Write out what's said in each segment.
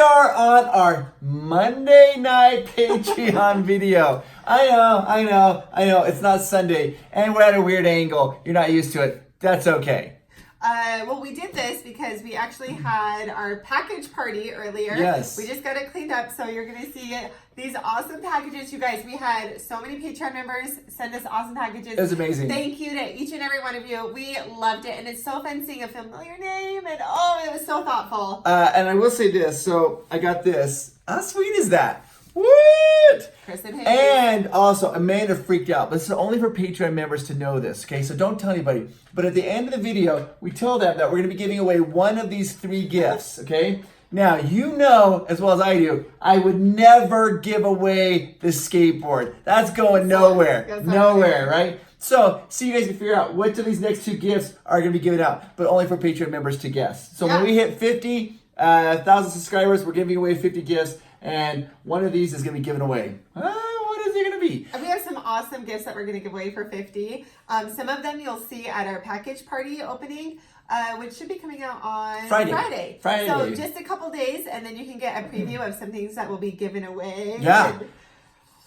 are on our Monday night Patreon video. I know. It's not Sunday, and we're at a weird angle. You're not used to it. That's okay. Well, we did this because we actually had our package party earlier. Yes. We just got it cleaned up, so you're going to see these awesome packages. You guys, we had so many Patreon members send us awesome packages. It was amazing. Thank you to each and every one of you. We loved it, and it's so fun seeing a familiar name, and it was so thoughtful. And I will say this. So I got this. How sweet is that? What? Chris and Hayes. And also, Amanda freaked out. This is only for Patreon members to know this, okay? So don't tell anybody. But at the end of the video, we told them that we're going to be giving away one of these 3 gifts, okay? Now, you know as well as I do, I would never give away the skateboard. That's going nowhere. Nowhere, right? So you guys can figure out which of these next 2 gifts are going to be given out, but only for Patreon members to guess. So when we hit 50,000 subscribers, we're giving away 50 gifts. And one of these is going to be given away. What is it going to be? We have some awesome gifts that we're going to give away for 50. Some of them you'll see at our package party opening, which should be coming out on Friday. So just a couple days, and then you can get a preview of some things that will be given away. Yeah.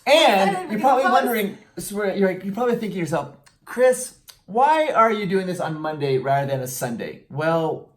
And you're probably wondering, you're probably thinking to yourself, Chris, why are you doing this on Monday rather than a Sunday? Well,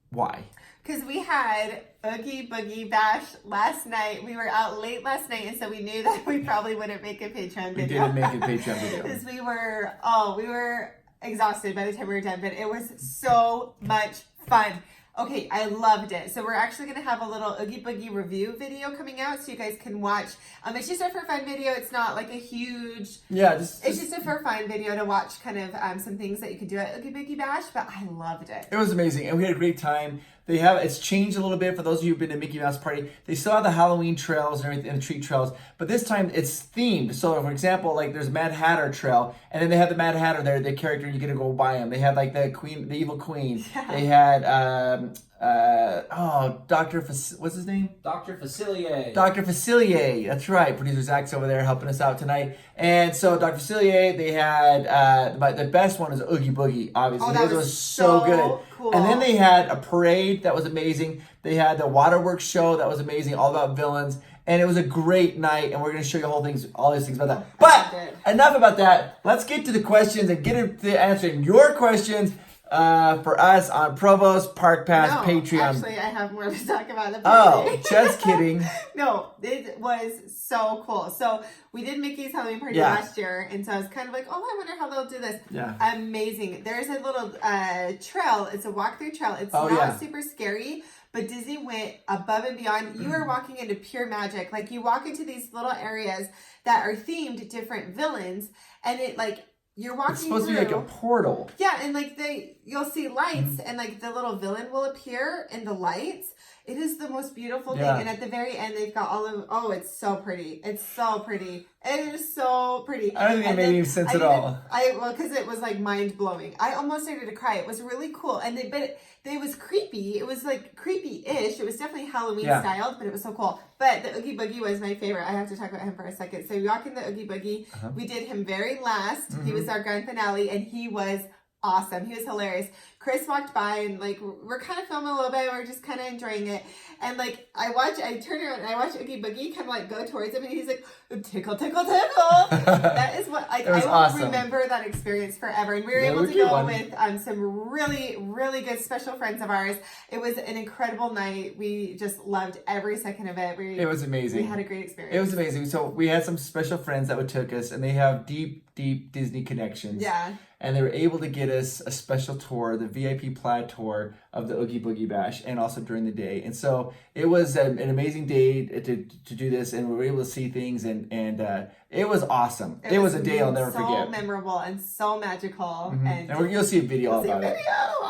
why? Because we had Oogie Boogie Bash last night. We were out late last night, and so we knew that we probably wouldn't make a Patreon video. We didn't make a Patreon video. Because we were exhausted by the time we were done, but it was so much fun. Okay, I loved it. So we're actually going to have a little Oogie Boogie review video coming out so you guys can watch. It's just a for fun video. It's not like a huge... Yeah, it's just a for fun video to watch kind of some things that you could do at Oogie Boogie Bash, but I loved it. It was amazing, and we had a great time. It's changed a little bit for those of you who've been to Mickey Mouse Party. They still have the Halloween trails and everything, and the treat trails, but this time it's themed. So, for example, like there's Mad Hatter trail, and then they have the Mad Hatter there, the character, you get to go buy him. They had like the evil queen. Yeah. They had what's his name? Dr. Facilier. Dr. Facilier, that's right. Producer Zach's over there helping us out tonight. And so Dr. Facilier, they had the best one is Oogie Boogie, obviously. That was so good. Cool. And then they had a parade that was amazing. They had the waterworks show that was amazing, all about villains. And it was a great night, and we're going to show you all these things about that. But enough about that. Let's get to the questions and get into answering your questions for us on Provost Park Pass Patreon. Actually, I have more to talk about. Just kidding. No, it was so cool. So we did Mickey's Halloween party last year, and so I was kind of like, I wonder how they'll do this. Yeah. Amazing. There's a little trail. It's a walkthrough trail. It's not super scary, but Disney went above and beyond. You are walking into pure magic. Like, you walk into these little areas that are themed different villains, and you're walking. It's supposed through. To be like a portal. Yeah, and you'll see lights, and the little villain will appear in the lights. It is the most beautiful thing. And at the very end, they've got all of it's so pretty. It's so pretty. It is so pretty. I don't think it made any sense at all. Because it was mind blowing. I almost started to cry. It was really cool, and it was creepy. It was creepy-ish. It was definitely Halloween styled, but it was so cool. But the Oogie Boogie was my favorite. I have to talk about him for a second. So we walk in the Oogie Boogie. We did him very last. He was our grand finale, and he was awesome. He was hilarious. Chris walked by, and we're kind of filming a little bit. We're just kind of enjoying it. And I turn around and I watch Oogie Boogie kind of go towards him, and he's like, tickle, tickle, tickle. That is what I will remember that experience forever. And we were able to go with some really, really good special friends of ours. It was an incredible night. We just loved every second of it. It was amazing. We had a great experience. It was amazing. So we had some special friends that took us, and they have deep Disney connections. Yeah. And they were able to get us a special tour, the VIP Plaid tour of the Oogie Boogie Bash, and also during the day. And so it was an amazing day to do this, and we were able to see things, and it was awesome. It was a day I'll never forget. So memorable and so magical. And you'll see a video about it.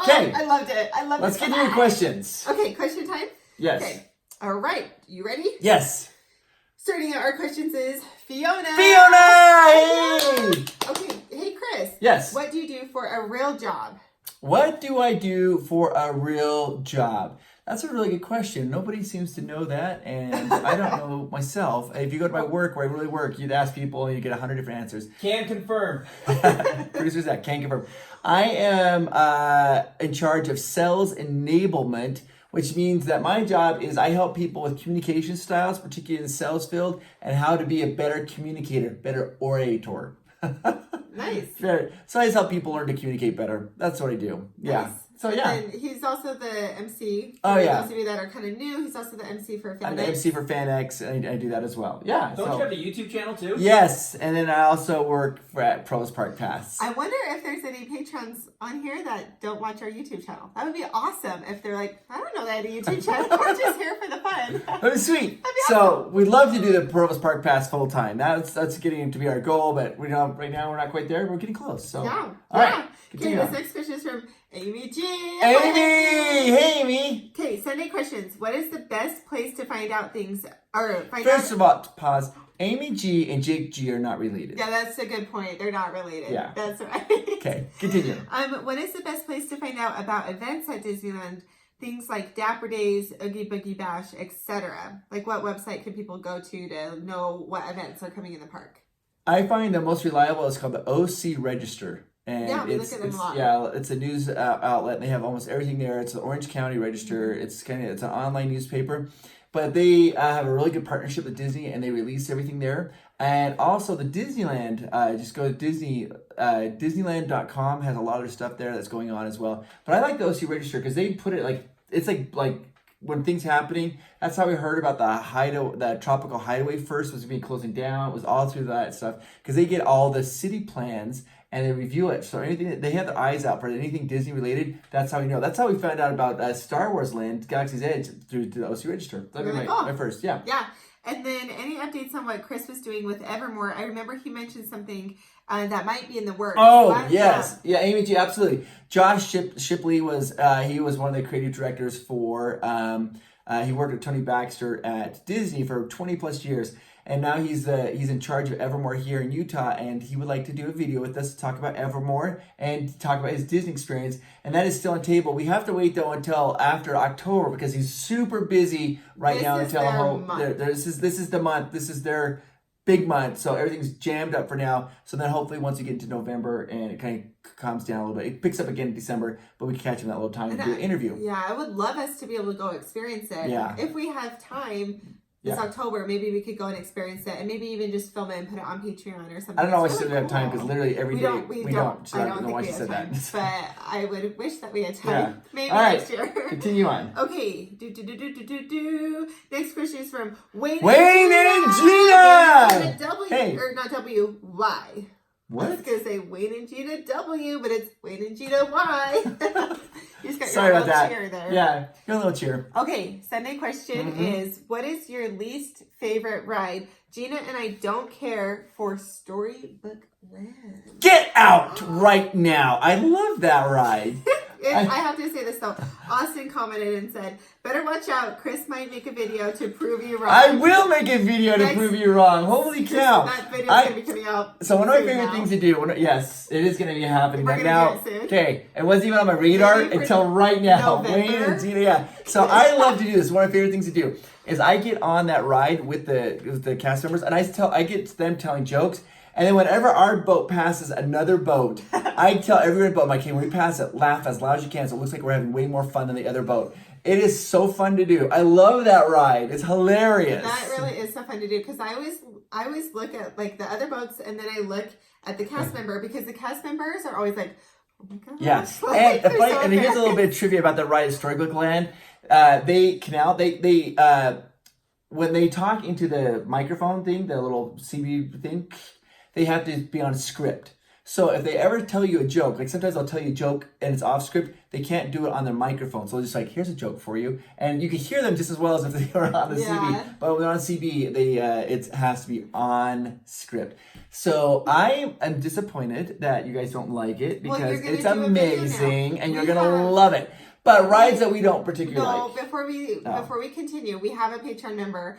Okay. I loved it. Let's get to your questions. Okay, question time? Yes. Okay. All right. You ready? Yes. Starting out our questions is Fiona. Hey! Okay. Hey, Chris. Yes. What do you do for a real job? What do I do for a real job? That's a really good question. Nobody seems to know that, and I don't know myself. If you go to my work where I really work, you'd ask people and you get 100 different answers. Can confirm. Producers that can confirm. I am in charge of sales enablement which means that my job is I help people with communication styles, particularly in the sales field, and how to be a better communicator, better orator. Nice. So I just help people learn to communicate better. That's what I do. Yeah. Nice. So yeah. And he's also the MC. Oh, For yeah. those of you that are kind of new, he's also the MC for I'm FanX. the MC for FanX, and I do that as well. Yeah. Don't so- you have a YouTube channel too? Yes, and then I also work at Pros Park Pass. I wonder if there's any patrons on here that don't watch our YouTube channel. That would be awesome if they're like, I don't know that YouTube channel. We're just here for the fun. That was sweet. be So we'd love to do the Pros Park Pass full time. That's getting to be our goal, but we don't right now. We're not quite there. We're getting close. So Yeah. all right. Okay, Continue this on. next question is from Amy G. Amy, hey Amy. Okay, Sunday questions. What is the best place to find out things or find First out? of all, pause. Amy G and Jake G are not related. Yeah, that's a good point. They're not related. Yeah. That's right. Okay, continue. What is the best place to find out about events at Disneyland? Things like Dapper Days, Oogie Boogie Bash, etc. Like, what website can people go to know what events are coming in the park? I find the most reliable is called the OC Register. And Yeah, we look it's, at them a lot. Yeah, it's a news outlet, and they have almost everything there. It's the Orange County Register. Mm-hmm. It's an online newspaper, but they have a really good partnership with Disney, and they release everything there. And also the Disneyland, just go to Disneyland.com has a lot of their stuff there that's going on as well. But I like the OC Register because they put it it's like when things happening. That's how we heard about the tropical hideaway first was being closing down. It was all through that stuff because they get all the city plans and they review it. So anything that they have their eyes out for anything Disney related, that's how we know. That's how we found out about Star Wars Land, Galaxy's Edge through the OC Register. That'd be Really cool. my first, yeah. Yeah. And then any updates on what Chris was doing with Evermore? I remember he mentioned something that might be in the works. Oh, What? yes. Yeah, Amy G, absolutely. Josh Shipley was he was one of the creative directors for he worked with Tony Baxter at Disney for 20 plus years. And now he's in charge of Evermore here in Utah, and he would like to do a video with us to talk about Evermore and talk about his Disney experience. And that is still on table. We have to wait though until after October because he's super busy right now This is until their month. this is the month. This is their big month, so everything's jammed up for now. So then hopefully once you get into November and it kind of calms down a little bit, it picks up again in December, but we can catch him that little time and do an interview. Yeah, I would love us to be able to go experience it. Yeah. If we have time this October, maybe we could go and experience it and maybe even just film it and put it on Patreon or something. I don't know why It's she really doesn't have time because cool. literally every day we don't. So I I don't don't know think why we she have said time, that. but I would wish that we had time. Yeah. Maybe All right. next year. Continue on. Okay. Next question is from Wayne and Gina! W, Hey. or not W, Y. I was What? going to say Wayne and Gina W, but it's Wayne and Gina Y. You just got Sorry your about little that. cheer there. Yeah, your little cheer. Okay, Sunday question Mm-hmm. is, what is your least favorite ride? Gina and I don't care for Storybook Land. Get out right now. I love that ride. I have to say this though. Austin commented and said, better watch out. Chris might make a video to prove you wrong. I will make a video to Next- prove you wrong. Holy cow. That video's I- going to be coming out. So one of my soon favorite now. things to do, yes, it is going to be happening We're right gonna now. do it soon. Okay, it wasn't even on my radar Maybe for until right now. November? Wayne and Gina, yeah. So I love to do this. One of my favorite things to do is I get on that ride with the cast members, and I get them telling jokes. And then whenever our boat passes another boat, I tell everyone about my when we pass it, laugh as loud as you can, so it looks like we're having way more fun than the other boat. It is so fun to do. I love that ride. It's hilarious. That really is so fun to do because I always look at like the other boats and then I look at the cast member because the cast members are always like, oh my gosh. Yeah, Like, and they're so and here's a little bad. bit of trivia about the ride at Storybook Land. When they talk into the microphone thing, the little CB thing, they have to be on script. So if they ever tell you a joke, like sometimes they'll tell you a joke and it's off script, they can't do it on their microphone. So they're just like, here's a joke for you. And you can hear them just as well as if they were on the Yeah. CB. But when they're on CB, it has to be on script. So I am disappointed that you guys don't like it Well, because you're gonna it's do a video amazing now. and you're We going have- to love it. But rides that we don't particularly No, like. before we continue, we have a Patreon member,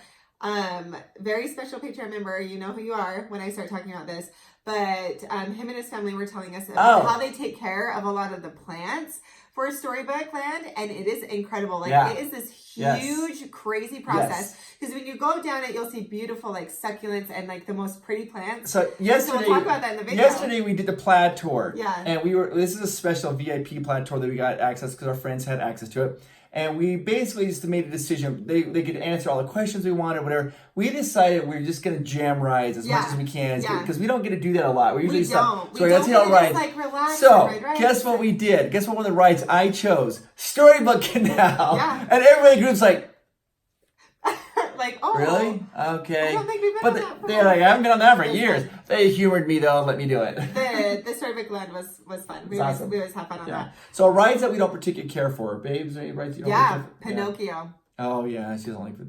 very special Patreon member. You know who you are when I start talking about this. But him and his family were telling us about how they take care of a lot of the plants for Storybook Land, and it is incredible. Like Yeah. it is this Yes. huge, crazy process. Because when you go down it, you'll see beautiful like succulents and like the most pretty plants. So yesterday, we'll talk about that in the video. yesterday we did the plaid tour. Yeah. And this is a special VIP plaid tour that we got access because our friends had access to it. And we basically just made a decision. They could answer all the questions we wanted, whatever. We decided we are just going to jam rides as much as we can because we don't get to do that a lot. We usually don't. So let's hit all rides. Like, relax so and ride guess what we did? Guess what one of the rides I chose? Storybook Canal. Yeah. And everybody in the group's like, like, oh, really? Okay. I don't think we've been on that for they're like, I haven't been on that for years. They humored me though, let me do it. The Storybook Land was fun. We always have fun on that. So rides that we don't particularly care for, babes, any rides you don't care for? Pinocchio. Oh yeah, she doesn't like it.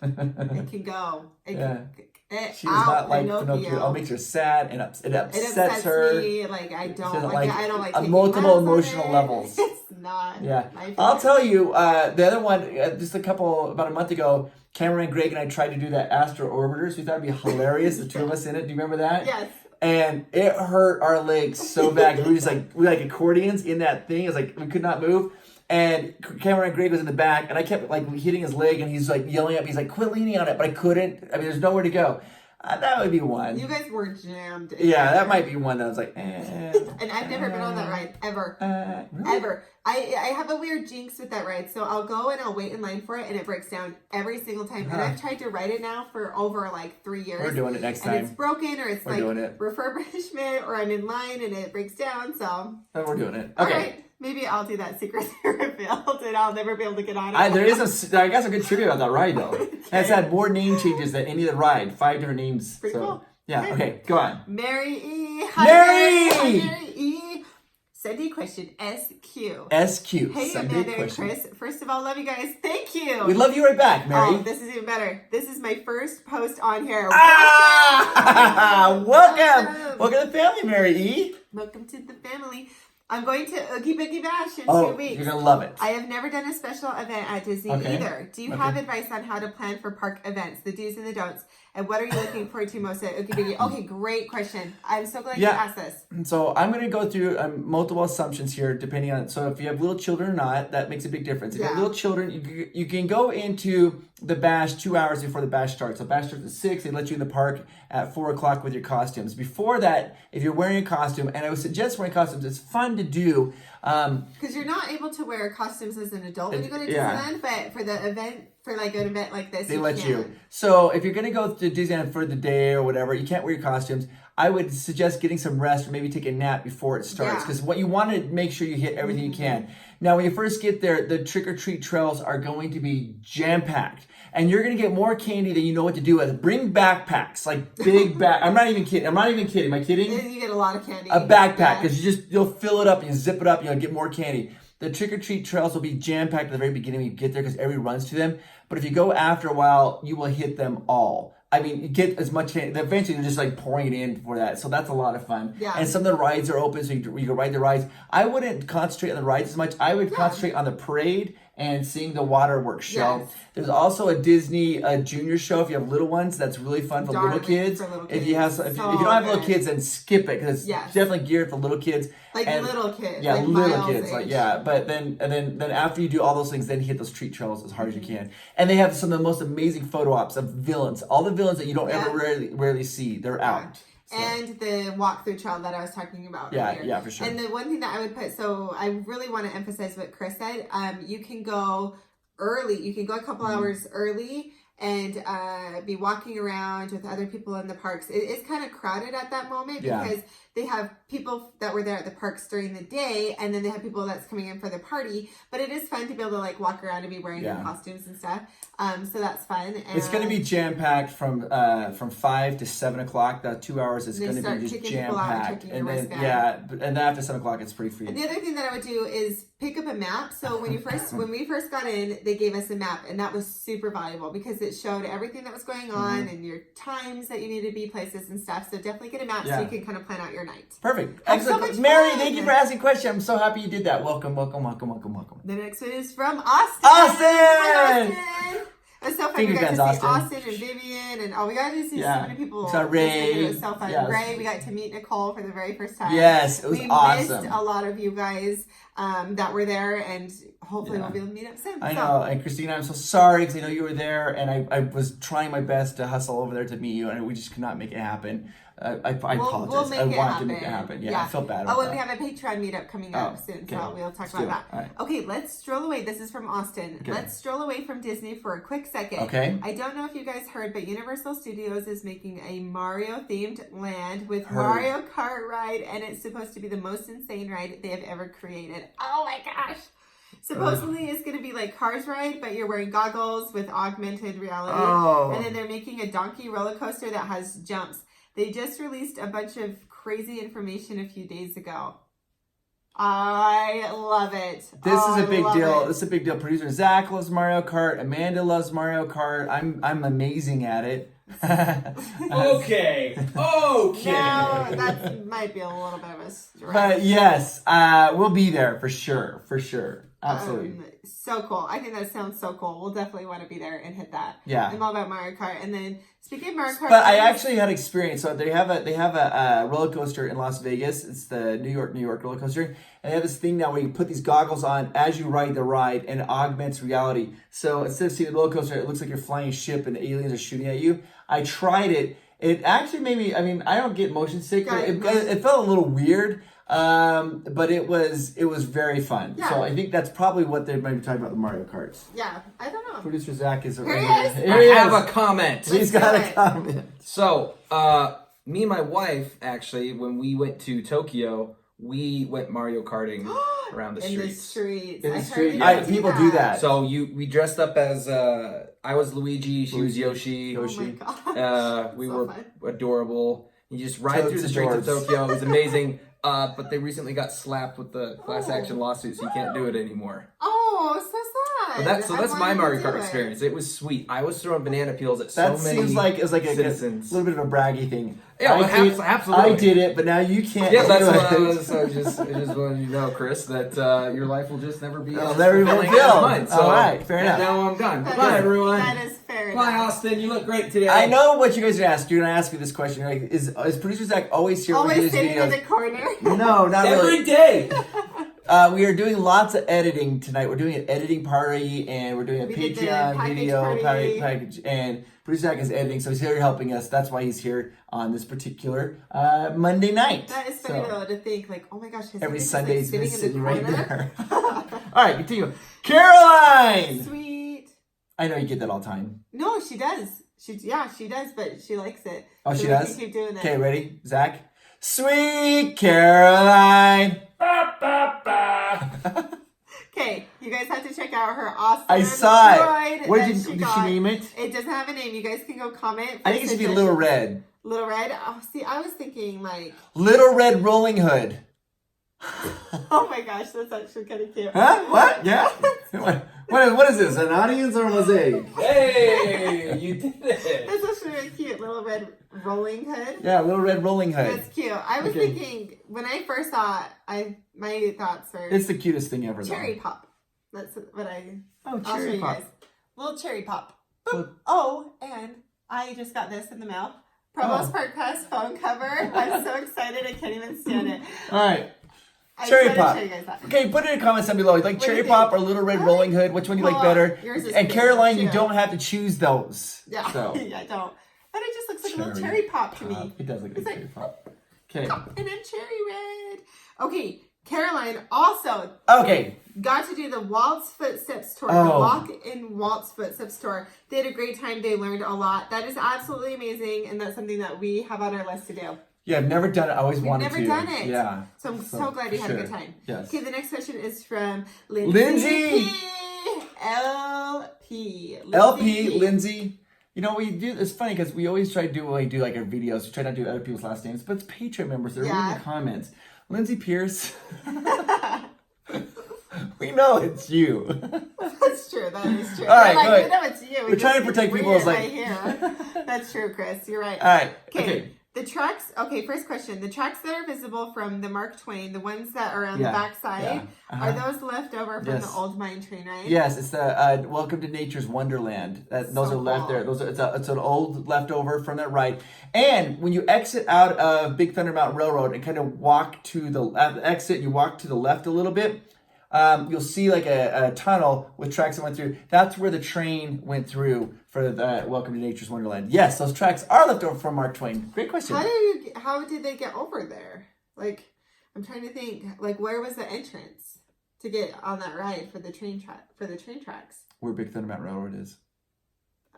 It can go. She's not like Pinocchio. It makes her sad and it upsets her. Me. Like I don't like multiple emotional levels. It's not. Yeah, I'll tell you. The other one, just about a month ago, Cameron and Greg and I tried to do that Astro Orbiters. We thought it'd be hilarious. The two of us in it. Do you remember that? Yes. And it hurt our legs so bad. We were like accordions in that thing. It's like we could not move. And Cameron and Greg was in the back, and I kept like hitting his leg, and he's like yelling at me. He's like, "Quit leaning on it," but I couldn't. I mean, there's nowhere to go. That would be one. You guys were jammed. Yeah, that might be one that I was like, And I've never been on that ride ever, really? Ever. I have a weird jinx with that ride, so I'll go and I'll wait in line for it, and it breaks down every single time. And I've tried to ride it now for over like 3 years. We're doing it next time. And it's broken, or it's refurbishment, or I'm in line and it breaks down. So we're doing it. Okay. All right. Maybe I'll do that secret revealed, and I'll never be able to get on it. I got some good trivia about that ride though. Okay. And it's had more name changes than any of the ride. 5 different names. Pretty cool. Yeah. Okay. Go on. Mary E. Hi, Mary! Hi, Mary E. Sunday question SQ. SQ. Hey, Sunday Amanda and Chris. First of all, love you guys. Thank you. We love you right back, Mary. Oh, this is even better. This is my first post on here. Welcome. Welcome to the family, Mary E. Welcome to the family. I'm going to Oogie Boogie Bash in 2 weeks. You're going to love it. I have never done a special event at Disney either. Do you have advice on how to plan for park events, the do's and the don'ts? And what are you looking forward to most at Oogie Boogie? Okay, great question. I'm so glad you asked this. So I'm going to go through multiple assumptions here, depending on, so if you have little children or not, that makes a big difference. If you have little children, you can go into the bash 2 hours before the bash starts. So bash starts at 6, they let you in the park at 4 o'clock with your costumes. Before that, if you're wearing a costume, and I would suggest wearing costumes, it's fun to do. Because you're not able to wear costumes as an adult when you go to Disneyland, but for the event, for like an event like this, they let you. So if you're going to go to Disneyland for the day or whatever, you can't wear your costumes. I would suggest getting some rest or maybe take a nap before it starts, because what you want to make sure you hit everything you can. Now, when you first get there, the trick-or-treat trails are going to be jam-packed. And you're going to get more candy than you know what to do with. Bring backpacks, like big back. I'm not even kidding. Am I kidding? You get a lot of candy. A backpack, because you'll fill it up and you zip it up and you'll get more candy. The trick-or-treat trails will be jam-packed at the very beginning when you get there because everybody runs to them. But if you go after a while, you will hit them all. I mean, you get as much candy. Eventually, they're just like pouring it in for that. So that's a lot of fun. Yeah. And some of the rides are open, so you can ride the rides. I wouldn't concentrate on the rides as much. I would concentrate on the parade and seeing the waterworks show. Yes. There's also a Disney junior show if you have little ones. That's really fun for little kids. If you have, if you don't have little kids, then skip it because it's definitely geared for little kids. Little kids. Yeah, like little kids. But then after you do all those things, then you hit those treat trails as hard as you can. And they have some of the most amazing photo ops of villains. All the villains that you don't ever rarely see. They're out. So. And the walkthrough trail that I was talking about earlier. Yeah, for sure. And the one thing that I would put, so I really want to emphasize what Chris said. You can go early. You can go a couple hours early and be walking around with other people in the parks. It is kind of crowded at that moment because they have people that were there at the parks during the day, and then they have people that's coming in for the party. But it is fun to be able to like walk around and be wearing your costumes and stuff. So that's fun. And it's going to be jam packed from 5 to 7 o'clock. That 2 hours is going to be just jam packed, and then and then after 7 o'clock it's pretty free. And the other thing that I would do is pick up a map. So when we first got in, they gave us a map, and that was super valuable because it showed everything that was going on and your times that you needed to be places and stuff. So definitely get a map so you can kind of plan out your night. Perfect. Excellent. So Mary, thank you for asking questions. I'm so happy you did that. Welcome. The next one is from Austin. Hi, Austin! It was so fun. We got to see Austin and Vivian, and we got to see so many people. We saw Ray. It was so fun. Ray, we got to meet Nicole for the very first time. Yes, it was awesome. We missed a lot of you guys. that were there, and hopefully Yeah. we'll be able to meet up soon. I So, know, and Christina, I'm so sorry because I know you were there, and I was trying my best to hustle over there to meet you, and we just could not make it happen. I apologize. We'll make I it wanted happen. to make it happen. Yeah, I felt bad about Oh, and that. we have a Patreon meetup coming up Oh, soon, okay. so we'll talk Let's about do it. that. All right. Okay, let's stroll away. This is from Austin. Okay. Let's stroll away from Disney for a quick second. Okay. I don't know if you guys heard, but Universal Studios is making a Mario-themed land with Heard. Mario Kart ride, and it's supposed to be the most insane ride they have ever created. Oh my gosh! Supposedly it's going to be like Cars ride, but you're wearing goggles with augmented reality. Oh. And then they're making a donkey roller coaster that has jumps. They just released a bunch of crazy information a few days ago. I love it. This is I a big love deal. it. This is a big deal. Producer Zach loves Mario Kart. Amanda loves Mario Kart. I'm amazing at it. Okay. Okay. No, that might be a little bit of a stretch. But yes, we'll be there for sure. For sure. Absolutely. So cool. I think that sounds so cool. We'll definitely want to be there and hit that. Yeah. I'm all about Mario Kart. And then speaking of Mario Kart, But I actually had experience. So they have a roller coaster in Las Vegas. It's the New York roller coaster, and they have this thing now where you put these goggles on as you ride the ride, and it augments reality. So instead of seeing the roller coaster, it looks like you're flying a ship and aliens are shooting at you. I tried it. It actually made me. I mean, I don't get motion sick, but it felt a little weird. But it was very fun. Yeah. So I think that's probably what they might be talking about the Mario Karts. Yeah, I don't know. Producer Zach is Here he right is. here. I Here he have is. a comment. He's got do a it. comment. So, me and my wife, actually, when we went to Tokyo, we went Mario Karting around the In the streets. streets. In the I heard street, you yeah, do people do that. So we dressed up as I was Luigi, she was Yoshi. Oh my gosh. We So were fun. adorable. You just ride Toads through the streets of adorbs. Tokyo. It was amazing. But they recently got slapped with the class action lawsuit, so you can't do it anymore. Oh, so sad. But that's I my wanted Mario to do Kart it. experience. It was sweet. I was throwing banana peels at That so many seems like it's like a citizens. little bit of a braggy thing. Yeah, I well, did- absolutely. I did it, but now you can't. Yeah, that's do what I it. was. I just wanted you to know, Chris, that your life will just never be It'll as never be fulfilling fulfilled. as mine. So All right, fair enough. Now I'm done. That Goodbye, is- everyone. That is fair Bye, enough. Austin. You look great today. I know what you guys are gonna ask. You're gonna ask me this question. You're like, is producer Zach always here when we do Always these sitting in the videos? corner. No, not really. Every day. We are doing lots of editing tonight. We're doing an editing party, and we're doing a We did the Patreon package video party. package. And producer Zach is editing, so he's here helping us. That's why he's here on this particular Monday night. That is funny So, though to think like, oh my gosh, his every husband's Sunday just, he's like, been sitting in sitting the right corner. there. All right, continue. Caroline. Sweet. I know you get that all the time. No, she does. She does, but she likes it. Oh, So she we does? can keep doing it. Okay, ready, Zach? Sweet Caroline. Ba, ba, ba. Okay, you guys have to check out her awesome I saw droid it. What that did she she got. name it? It doesn't have a name. You guys can go comment. I think it should be Suggestions. Little Red. Little Red. Oh, see, I was thinking like, Little Red Rolling Hood. oh my gosh, that's actually kind of cute. Huh? What? Yeah? what is this? An audience or a mosaic? Hey, you did it. That's actually really cute. Little Red Rolling Hood. Yeah, Little Red Rolling Hood. That's cute. I was Okay. thinking when I first saw it, my thoughts were It's the cutest thing ever, though. cherry pop. That's what I. Oh, I'll show cherry you pop. guys. Little cherry pop. Boop. Look. Oh, and I just got this in the mail. Provost Oh. Park Pass phone cover. I'm so excited. I can't even stand it. All right. I Cherry just wanted pop. to show you guys that. Okay, put it in the comments down below. You like What do Cherry you Pop think? or Little Red I Rolling like- Hood? Which one do you like well, better? yours is And cute, Caroline, you too. don't have to choose those. Yeah. So. Yeah, I don't. But it just looks like a little Cherry cherry pop to me. It does look like It's like- Cherry Pop. Okay. And then cherry red. Okay, Caroline also Okay. got to do the Walt's Footsteps tour, the Oh. Walk in Walt's Footsteps tour. They had a great time. They learned a lot. That is absolutely amazing, and that's something that we have on our list to do. Yeah, I've never done it. I always We've wanted never to. done it. Yeah. So I'm so glad you had a good sure. time. Yes. Okay, the next question is from Lindsay. Lindsay! P. LP. LP, P. Lindsay. You know, we do. It's funny because we always try to do when we do like our videos. We try not to do other people's last names, but it's Patreon members that are reading Yeah. the comments. Lindsay Pierce. We know it's you. That's true. That is true. All right, We're like, good. we know it's you. We're trying to protect people's, like- Here. That's true, Chris. You're right. All right. Okay. Okay. The tracks. Okay, first question. The tracks that are visible from the Mark Twain, the ones that are on Yeah, the back side, yeah, are uh-huh. those left over from Yes. the old mine train ride? Yes, it's the Welcome to Nature's Wonderland. Those So are left cool. there. It's an old leftover from that ride. And when you exit out of Big Thunder Mountain Railroad and kind of walk to the exit, you walk to the left a little bit. you'll see like a tunnel with tracks that went through. That's where the train went through for the Welcome to Nature's Wonderland. Yes, those tracks are left over from Mark Twain. Great question. How did they get over there? Like, I'm trying to think. Like, where was the entrance to get on that ride for the train tracks? Where Big Thunder Mountain Railroad is.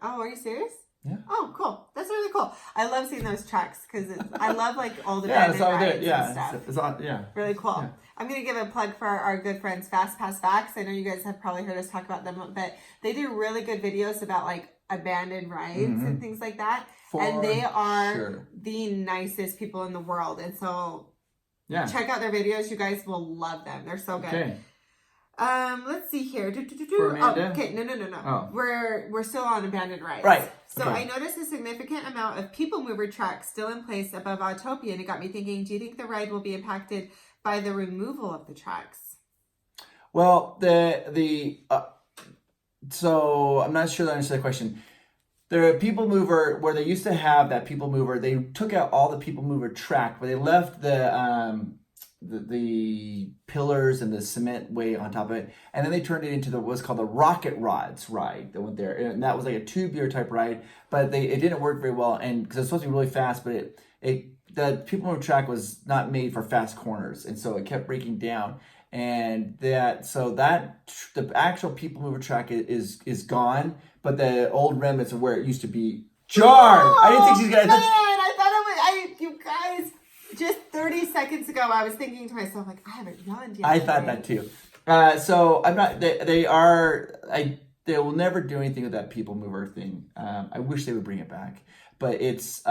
Oh, are you serious? Yeah. Oh, cool. That's really cool. I love seeing those tracks because I love like old Yeah, abandoned it's all there. rides Yeah, and stuff. it's on. Yeah. Really cool. Yeah. I'm going to give a plug for our good friends Fast Pass Facts. I know you guys have probably heard us talk about them, but they do really good videos about like abandoned rides and things like that. And they are the nicest people in the world. And so check out their videos. You guys will love them. They're so good. Okay. Let's see here. For Amanda? Oh, okay, no. Oh. We're still on abandoned rides. Right. So Okay. I noticed a significant amount of people mover tracks still in place above Autopia, and it got me thinking, do you think the ride will be impacted by the removal of the tracks? Well, so I'm not sure that I understand the question. The people mover, where they used to have that people mover, they took out all the people mover track, but they left the pillars and the cement way on top of it, and then they turned it into what's called the Rocket Rods ride that went there, and that was like a tubular type ride, but it didn't work very well, and because it's supposed to be really fast, but the people mover track was not made for fast corners, and so it kept breaking down, and the actual people mover track is gone, but the old remnants of where it used to be jarred. I didn't think she's gonna. Man, I thought you guys. Just 30 seconds ago, I was thinking to myself, like, I haven't yawned yet. I thought that too. So I'm not. They will never do anything with that people mover thing. I wish they would bring it back, but it's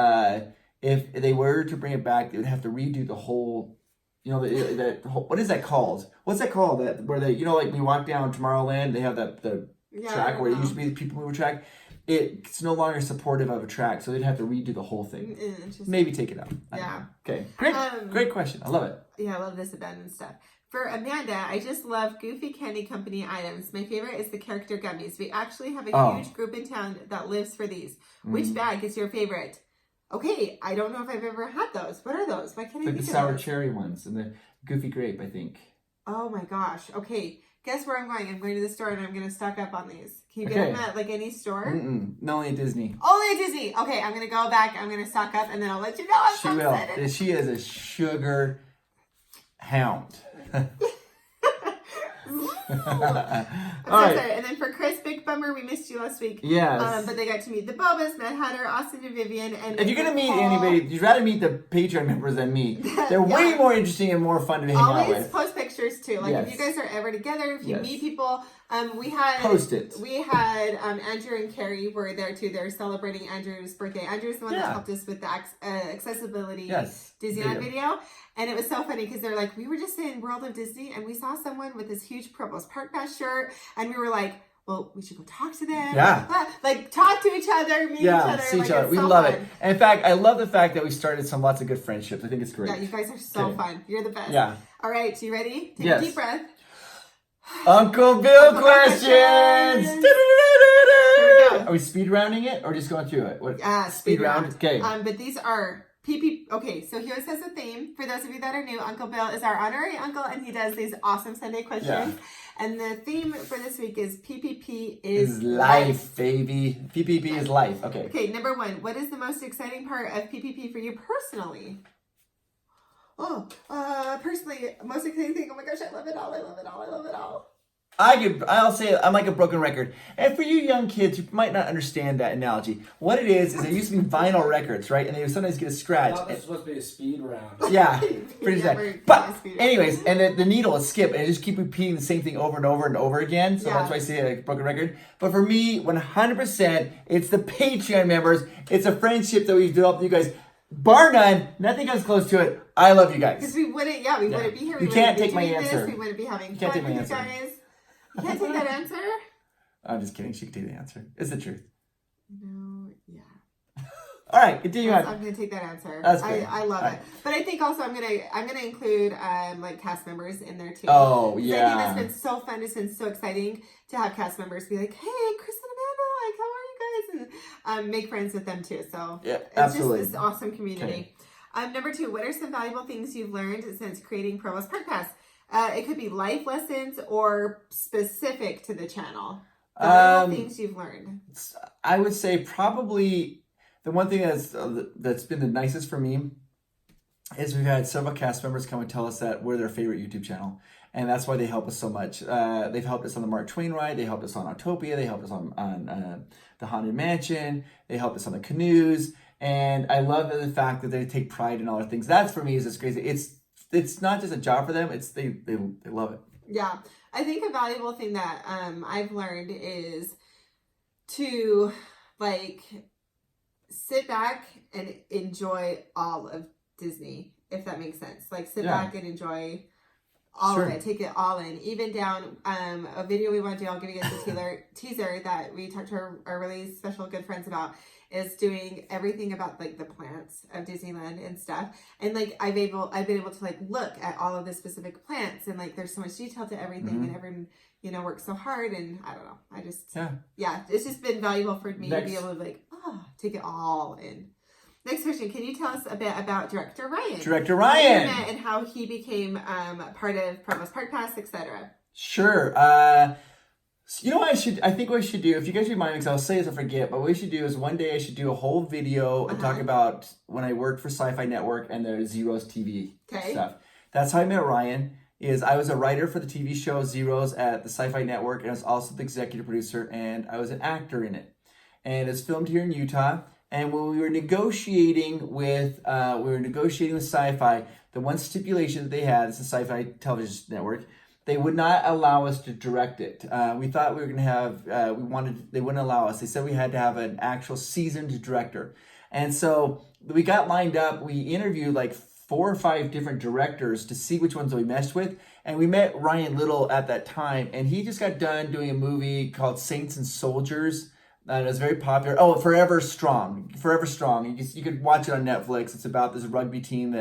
if they were to bring it back, they would have to redo the whole. You know, that whole, what is that called? What's that called? That where they, like we walk down Tomorrowland, they have the track where it used to be the people mover track. It's no longer supportive of a track, so they'd have to redo the whole thing. Maybe take it out. Yeah. Okay. Great question. I love it. Yeah, I love this abandoned stuff. For Amanda, I just love Goofy Candy Company items. My favorite is the character gummies. We actually have a huge group in town that lives for these. Which bag is your favorite? Okay, I don't know if I've ever had those. What are those? Why can't I think the of sour those? cherry ones and the Goofy Grape, I think. Oh my gosh. Okay. Guess where I'm going? I'm going to the store and I'm going to stock up on these. Can you get them at like any store? No, only at Disney. Only at Disney. Okay, I'm going to go back. I'm going to stock up and then I'll let you know. I'm She so will. excited. She is a sugar hound. I'm so excited. And then for Chris, big bummer, we missed you last week. Yes. But they got to meet the Bobas, Mad Hatter, Austin and Vivian. And if you're going to meet anybody, you'd rather meet the Patreon members than me. They're way more interesting and more fun to hang out always with. post pictures too. Like if you guys are ever together, if you meet people, we had post it. We had Andrew and Carrie were there too. They're celebrating Andrew's birthday. Andrew's the one that helped us with the accessibility Disneyland video. And it was so funny because they're like, we were just in World of Disney and we saw someone with this huge Provost Park Pass shirt, and we were like, well, we should go talk to them. Yeah. Like talk to each other, meet each other. See like, each other. We so love fun. it. And in fact, I love the fact that we started lots of good friendships. I think it's great. Yeah, you guys are so fun. You're the best. Yeah. All right, you ready? Take a deep breath. Uncle Bill questions. Here we go. Are we speed rounding it or just going through it? What? Speed round. Okay. But these are PP. Okay, so here it says a theme. For those of you that are new, Uncle Bill is our honorary uncle, and he does these awesome Sunday questions. Yeah. And the theme for this week is PPP is life, baby. PPP is life. Okay. Okay, number one. What is the most exciting part of PPP for you personally? Oh, personally, most exciting thing. Oh my gosh, I love it all. I love it all. I love it all. I'll say I'm like a broken record. And for you young kids, you might not understand that analogy. What it is they used to be vinyl records, right? And they would sometimes get a scratch. I thought this was supposed to be a speed round. Yeah, pretty Never sad. But speed round. anyways, and the needle will skip and it just keep repeating the same thing over and over and over again. So that's why I say like broken record. But for me, 100%, it's the Patreon members. It's a friendship that we've developed with you guys. Bar none, nothing comes close to it. I love you guys. Because we wouldn't, wouldn't be here. You We can't wouldn't be take my doing this. answer. We wouldn't be having can't fun take my with you answer. guys. You can't take that answer? I'm just kidding. She can take the answer. It's the truth. No, yeah. All right, continue on. I'm gonna take that answer. That's great. I love All it. But I think also I'm gonna include like cast members in there too. Oh, 'Cause yeah. I think it's been so fun. It's been so exciting to have cast members be like, "Hey, Chris and Amanda, like, how are you guys?" And make friends with them too. So Yeah, it's absolutely. just this awesome community. Okay. Number two, what are some valuable things you've learned since creating Provost Park Pass? It could be life lessons or specific to the channel. Valuable things you've learned. I would say probably the one thing that's been the nicest for me is we've had several cast members come and tell us that we're their favorite YouTube channel. And that's why they help us so much. They've helped us on the Mark Twain ride. They helped us on Autopia. They helped us on the Haunted Mansion. They helped us on the canoes. And I love the fact that they take pride in all their things. That for me is just crazy. It's not just a job for them. It's they love it. Yeah. I think a valuable thing that I've learned is to like sit back and enjoy all of Disney, if that makes sense. Like sit back and enjoy all of it, take it all in, even down a video we want to do. I'll give you guys a teaser that we talked to our really special good friends about, is doing everything about like the plants of Disneyland and stuff. And like I've been able to like look at all of the specific plants, and like there's so much detail to everything, and everyone works so hard, and I don't know, I just it's just been valuable for me to be able to like take it all in. Next question. Can you tell us a bit about Director Ryan? Director Ryan! And how he became part of Provost Park Pass, etc. Sure. So you know what I think what we should do, if you guys remind me, because I'll say this, I forget, but what we should do is one day I should do a whole video and talk about when I worked for Sci-Fi Network and their Zeros TV stuff. That's how I met Ryan. I was a writer for the TV show Zeros at the Sci-Fi Network, and I was also the executive producer, and I was an actor in it. And it's filmed here in Utah. And when we were negotiating with Sci-Fi, the one stipulation that they had, it's a Sci-Fi television network, they would not allow us to direct it. We thought we were going to have, they wouldn't allow us. They said we had to have an actual seasoned director. And so we got lined up. We interviewed like 4 or 5 different directors to see which ones we meshed with. And we met Ryan Little at that time. And he just got done doing a movie called Saints and Soldiers. And it was very popular. Oh, Forever Strong. Forever Strong. You could watch it on Netflix. It's about this rugby team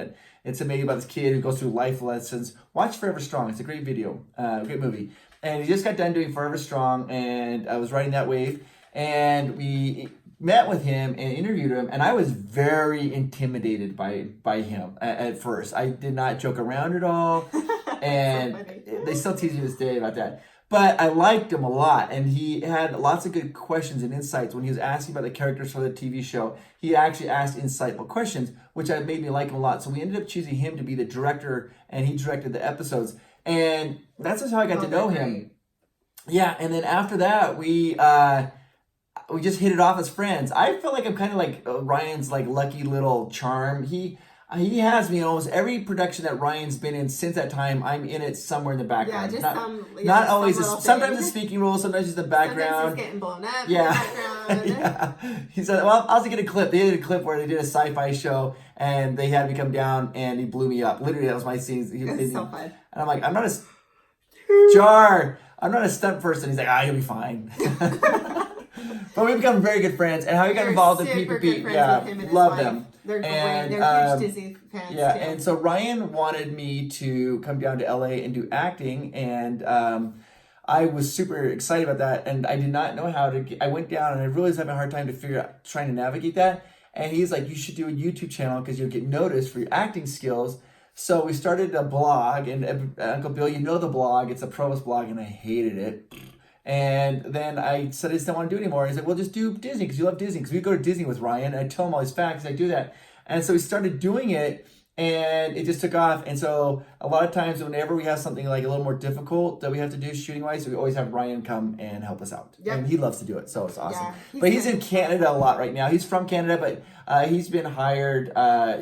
it's maybe about this kid who goes through life lessons. Watch Forever Strong. It's a great video, great movie. And he just got done doing Forever Strong, and I was riding that wave. And we met with him and interviewed him, and I was very intimidated by him at first. I did not joke around at all, and so they still tease me to this day about that. But I liked him a lot, and he had lots of good questions and insights. When he was asking about the characters for the TV show, he actually asked insightful questions, which made me like him a lot. So we ended up choosing him to be the director, and he directed the episodes. And that's just how I got to know him. Yeah, and then after that, we just hit it off as friends. I feel like I'm kind of like Ryan's like lucky little charm. He has me in almost every production that Ryan's been in since that time. I'm in it somewhere in the background. Yeah, just not always. Sometimes a speaking role, sometimes just the background. Sometimes he's getting blown up in the background. Yeah. He said, well, I was going to get a clip. They did a clip where they did a sci-fi show, and they had me come down, and he blew me up. Literally, that was my scenes. It's so fun. And I'm like, I'm not a stunt person. He's like, you'll be fine. But we've become very good friends, and how we got involved in PPP, love them. They're great. They're huge Disney fans too. And so Ryan wanted me to come down to LA and do acting, and I was super excited about that, and I did not know how to. I went down, and I really was having a hard time trying to navigate that. And he's like, "You should do a YouTube channel because you'll get noticed for your acting skills." So we started a blog, and Uncle Bill, you know the blog. It's a Provost blog, and I hated it. And then I said I just don't want to do it anymore. He's like, well, just do Disney because you love Disney. Because we go to Disney with Ryan, and I tell him all these facts. I do that. And so we started doing it, and it just took off. And so a lot of times whenever we have something like a little more difficult that we have to do shooting-wise, we always have Ryan come and help us out. Yep. And he loves to do it, so it's awesome. Yeah, but he's in Canada a lot right now. He's from Canada, but he's been hired.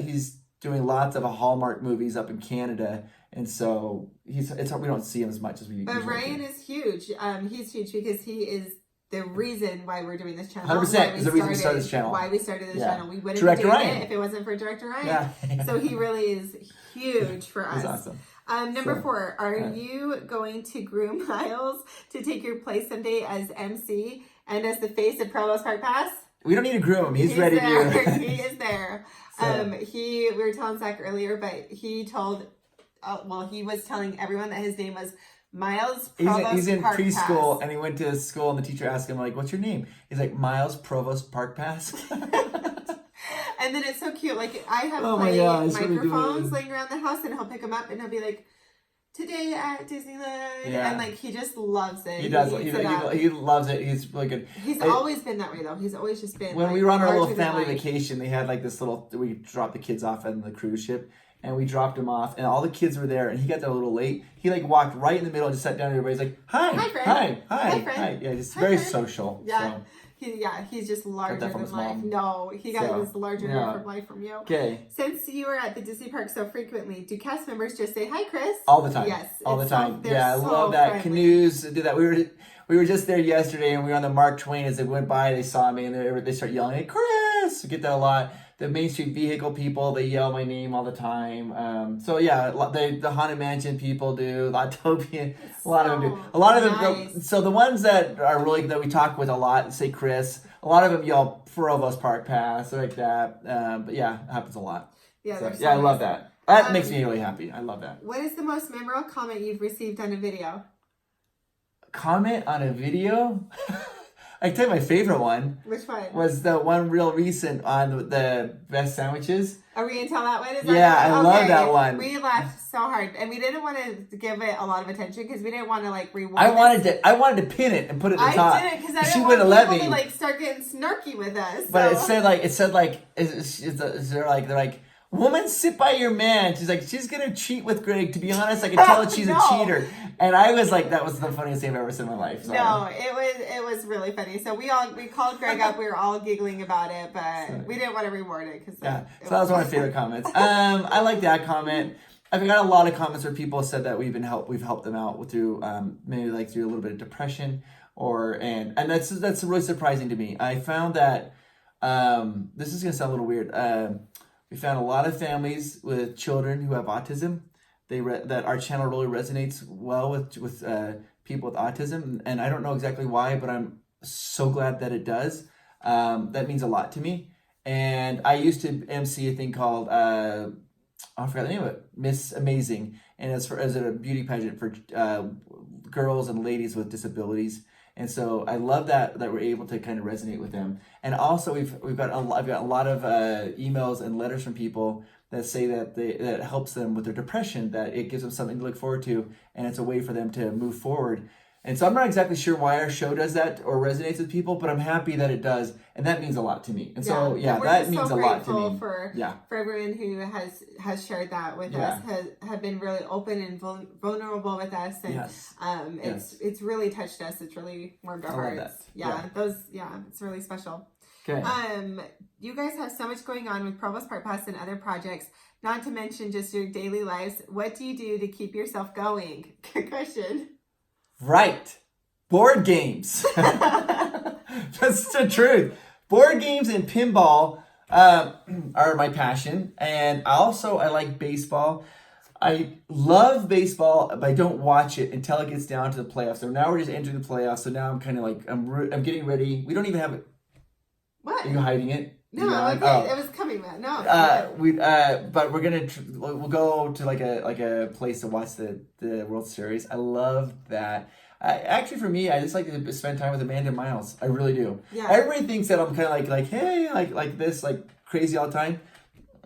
He's doing lots of Hallmark movies up in Canada. And so we don't see him as much as we. But Ryan is huge. He's huge because he is the reason why we're doing this channel. 100% is the reason we started this channel. Why we started this channel. We wouldn't be doing it if it wasn't for Director Ryan. Yeah. So he really is huge for us. That's awesome. Number 4, are you going to groom Miles to take your place someday as MC and as the face of Provost Park Pass? We don't need to groom him. He's ready there. to. He is there. We were telling Zach earlier, but he told. He was telling everyone that his name was Miles Provost he's in Park preschool, Pass. And he went to school, and the teacher asked him, like, what's your name? He's like, Miles Provost Park Pass. And then it's so cute. Like, I have microphones really laying around the house, and he'll pick them up, and he'll be like, today at Disneyland, Yeah. and like he just loves it. He does. eats it up. He loves it. He's really good. He's always been that way though. He's always just been. When like, we were on our little larger than family life. vacation, they had like this little. We dropped the kids off on the cruise ship, and we dropped him off, and all the kids were there, and he got there a little late. He like walked right in the middle and just sat down. And everybody's like, "Hi, Hi, friend. hi, hi, Hi, friend. hi." Yeah, just Hi, very friend. social. Yeah. So. He's just larger that from than his life. mom. No, he got So, his larger yeah. from life from you. Okay. Since you are at the Disney park so frequently, do cast members just say hi, Chris? All the time. Yes, All the it's time. they're Yeah, I so love that. friendly. Canoes do that. We were just there yesterday, and we were on the Mark Twain. As they went by, they saw me, and they start yelling, "Hey, Chris!" We get that a lot. The Main Street Vehicle people, they yell my name all the time. So yeah, the Haunted Mansion people do. Autopian, a lot of them do. A lot of them. nice. So the ones that are really that we talk with a lot say Chris. A lot of them yell Provost Park Pass like that. But yeah, it happens a lot. Yeah, So, they're so yeah, I love nice. that. That makes me really happy. I love that. What is the most memorable comment you've received on a video? Comment on a video. I can tell you my favorite one Which one? was the one real recent on the best sandwiches. Are we gonna tell that one? Is that Yeah, that I one? love Okay. that one. We laughed so hard, and we didn't want to give it a lot of attention because we didn't want to like rewind. I wanted to pin it and put it at the top. I did it because I She didn't wouldn't want let people me. to like start getting snarky with us. But so. it said like they're like, woman, sit by your man. She's like, she's gonna cheat with Greg. To be honest, I can tell that she's No. a cheater. And I was like, that was the funniest thing I've ever seen in my life. So. No, it was really funny. So we called Greg up. We were all giggling about it, but we didn't want to reward it because Yeah, so that was one of my favorite comments. I like that comment. I've got a lot of comments where people said that we've helped them out through maybe like through a little bit of depression and that's really surprising to me. I found that this is gonna sound a little weird. We found a lot of families with children who have autism. That our channel really resonates well with people with autism, and I don't know exactly why, but I'm so glad that it does. That means a lot to me. And I used to MC a thing called I forgot the name of it, Miss Amazing, and it's a beauty pageant for girls and ladies with disabilities. And so I love that we're able to kind of resonate with them. And also I've got a lot of emails and letters from people that say that it helps them with their depression, that it gives them something to look forward to, and it's a way for them to move forward. And so I'm not exactly sure why our show does that or resonates with people, but I'm happy that it does, and that means a lot to me. And so we're that just means so a lot to grateful me. for everyone who has shared that with Yeah. us, have been really open and vulnerable with us, and Yes. it's really touched us. It's really warmed our I love hearts. that. It's really special. Okay. You guys have so much going on with Provost Park Pass and other projects, not to mention just your daily lives. What do you do to keep yourself going? Good question. Right. Board games. That's the truth. Board games and pinball are my passion. And I like baseball. I love baseball, but I don't watch it until it gets down to the playoffs. So now we're just entering the playoffs. So now I'm kind of like, I'm getting ready. We don't even have it. What? Are you hiding it? No, okay. Oh. It was coming, man. No. But we're gonna we'll go to like a place to watch the World Series. I love that. Actually, for me, I just like to spend time with Amanda Miles. I really do. Yeah. Everybody thinks that I'm kind of like hey like this like crazy all the time.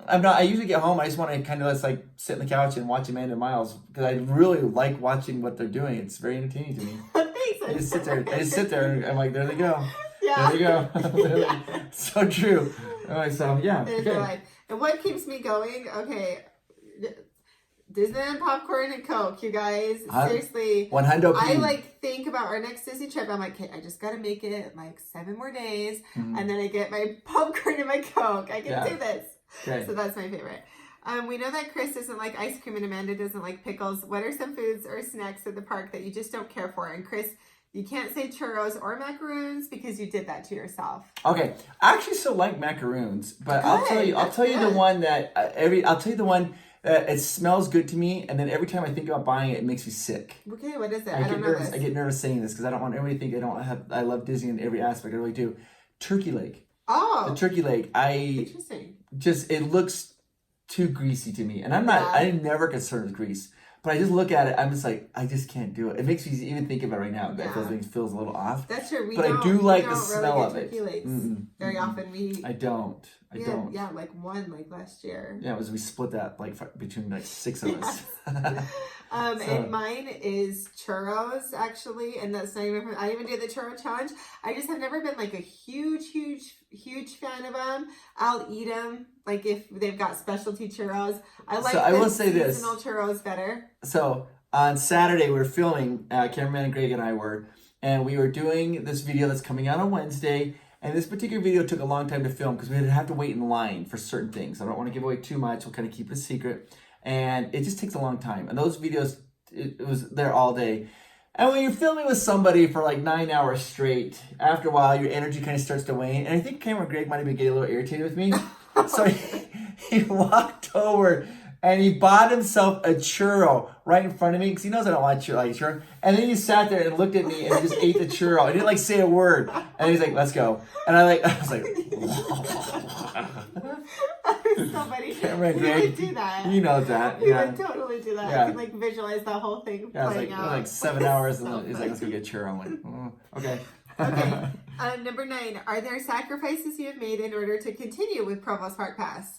I'm not. I usually get home. I just want to kind of just like sit on the couch and watch Amanda Miles because I really like watching what they're doing. It's very entertaining to me. Thanks. I just sit there and I'm like, there they go. Yeah. There you go. So true. So yeah. There's your life. And what keeps me going? Okay. Disneyland popcorn and Coke, you guys. Seriously. 100 I like think about our next Disney trip. I'm like, okay, I just gotta make it like 7 more days, and then I get my popcorn and my Coke. I can do this. Okay. So that's my favorite. We know that Chris doesn't like ice cream and Amanda doesn't like pickles. What are some foods or snacks at the park that you just don't care for? And Chris, you can't say churros or macaroons because you did that to yourself. Okay, I actually still like macaroons, but I'll tell you the good. one that it smells good to me, and then every time I think about buying it, it makes me sick. Okay, what is it? I don't know nervous. this. I get nervous saying this because I don't want everybody to think I love Disney in every aspect. I really do. Turkey leg. Oh, The turkey leg. interesting. It looks too greasy to me, and I'm not. I'm never concerned with grease. But I just look at it, I'm just like, I just can't do it. It makes me even think about it right now. That feels a little off. That's true. But I do like the don't smell really of get it. turkey legs very often. I don't. Yeah, like one like last year. Yeah, we split that like between like 6 of us. And mine is churros actually, and that's not even. I even did the churro challenge. I just have never been like a huge fan of them. I'll eat them like if they've got specialty churros. I like. So I will say this: seasonal churros better. So on Saturday we were filming. Cameraman Greg and I were, and we were doing this video that's coming out on Wednesday. And this particular video took a long time to film because we had to have to wait in line for certain things. I don't want to give away too much. We'll kind of keep it a secret. And it just takes a long time. And those videos, it was there all day. And when you're filming with somebody for like 9 hours straight, after a while, your energy kind of starts to wane. And I think Cameron Greg might have been getting a little irritated with me. So he walked over and he bought himself a churro right in front of me because he knows I don't want churro. And then he sat there and looked at me and he just ate the churro. I didn't like say a word. And he's like, let's go. And I was like, Somebody Cameron would Greg, do that. you know that. You would totally do that. Yeah. I can like visualize the whole thing Yeah, playing out. like 7 hours and he's like, let's go get churro. I'm like, okay. Okay. Number 9. Are there sacrifices you have made in order to continue with Provost Park Pass?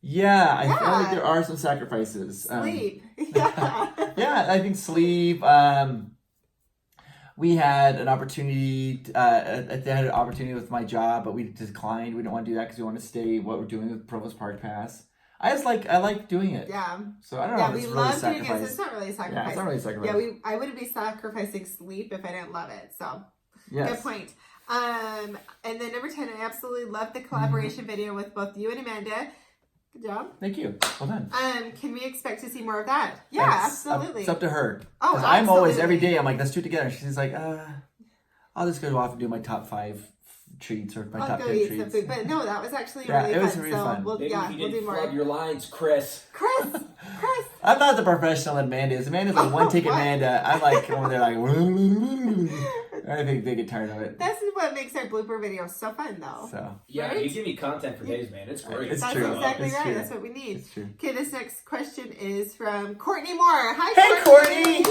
Yeah, I feel like there are some sacrifices. Sleep. Yeah, I think sleep. We had an opportunity. They had an opportunity with my job, but we declined. We didn't want to do that because we want to stay what we're doing with Provost Park Pass. I like doing it. Yeah. So I don't know. Yeah, if we it's love really doing it. So it's not really a sacrifice. Yeah, it's not really a sacrifice. Yeah, I wouldn't be sacrificing sleep if I didn't love it. So Yes. good point. And then number 10, I absolutely love the collaboration video with both you and Amanda. Good job. Thank you. Well done. Can we expect to see more of that? Yeah, absolutely. It's up to her. Oh, 'Cause I'm always absolutely. every day. I'm like, let's do it together. She's like, I'll just go off and do my top 5 treats or my I'll top go 10 eat treats. some food. But no, that was actually Yeah, really it was fun. really so fun. we'll, Maybe if you we'll didn't do more. flood your lines, Chris. Chris! I'm not the professional that Amanda is. Amanda's like one take What? Amanda. I'm like over there like I think they get tired of it. That's what makes our blooper videos so fun, though. So Yeah, Right? you give me content for days, man. It's great. It's That's true. exactly It's right. true. That's what we need. it's true. Okay, this next question is from Courtney Moore. Hi, Hey, Courtney!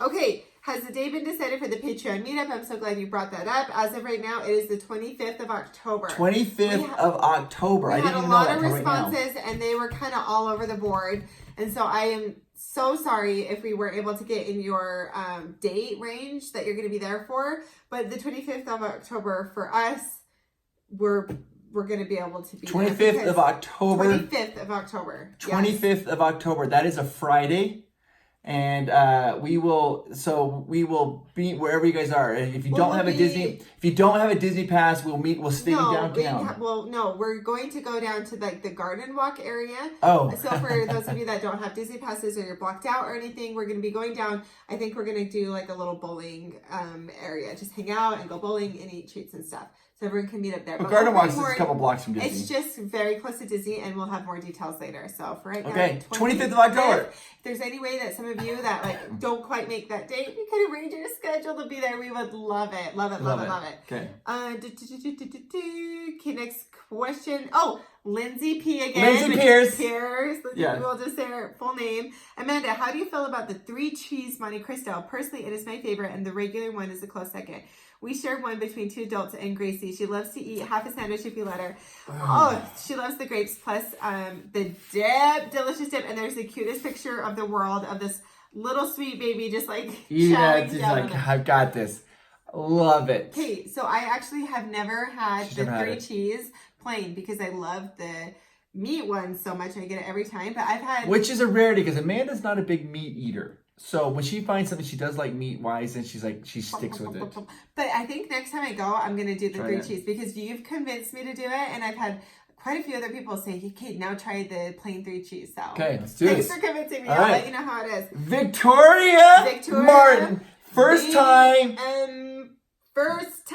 Okay, has the day been decided for the Patreon meetup? I'm so glad you brought that up. As of right now, it is the 25th of October. 25th of October. I We had didn't a even know lot that of until right now. responses, and they were kind of all over the board. And so I am so sorry if we weren't able to get in your date range that you're going to be there for. But the 25th of October for us, we're going to be able to be 25th there of October. 25th of October. 25th of October. That is a Friday. And we will be wherever you guys are. If you don't have a Disney pass, we'll stay downtown. No, we're going to go down to like the Garden Walk area. Oh. So for those of you that don't have Disney passes or you're blocked out or anything, we're going to be going down. I think we're going to do like a little bowling area. Just hang out and go bowling and eat treats and stuff. So everyone can meet up there. Well, But Garden we'll Walk's bring just a couple blocks from Disney. It's just very close to Disney, and we'll have more details later. So for right now, Okay, 25th of October. If there's any way that some of you that like don't quite make that date, we could arrange your schedule to be there. We would love it. Love it. Okay. Okay, next question. Oh, Lindsay P again. Lindsay Pierce. Yeah. We'll just say her full name. Amanda, how do you feel about the 3 cheese Monte Cristo? Personally, it is my favorite, and the regular one is a close second. We share one between 2 adults and Gracie. She loves to eat half a sandwich if you let her. Oh, she loves the grapes plus the dip, delicious dip. And there's the cutest picture of the world of this little sweet baby just like chowing just down like, on it. I've got this. Love it. Okay, so I actually have never had She's the never had 3 it. cheese plain because I love the meat one so much. I get it every time. But I've had... Which is a rarity because Amanda's not a big meat eater. So when she finds something she does like meat wise, then she sticks with it. But I think next time I go, I'm going to do the Try 3 it. cheese because you've convinced me to do it. And I've had quite a few other people say, okay, now try the plain 3 cheese. So Okay, let's do thanks this. for convincing me. All I'll right. let you know how it is. Victoria Martin. First time. First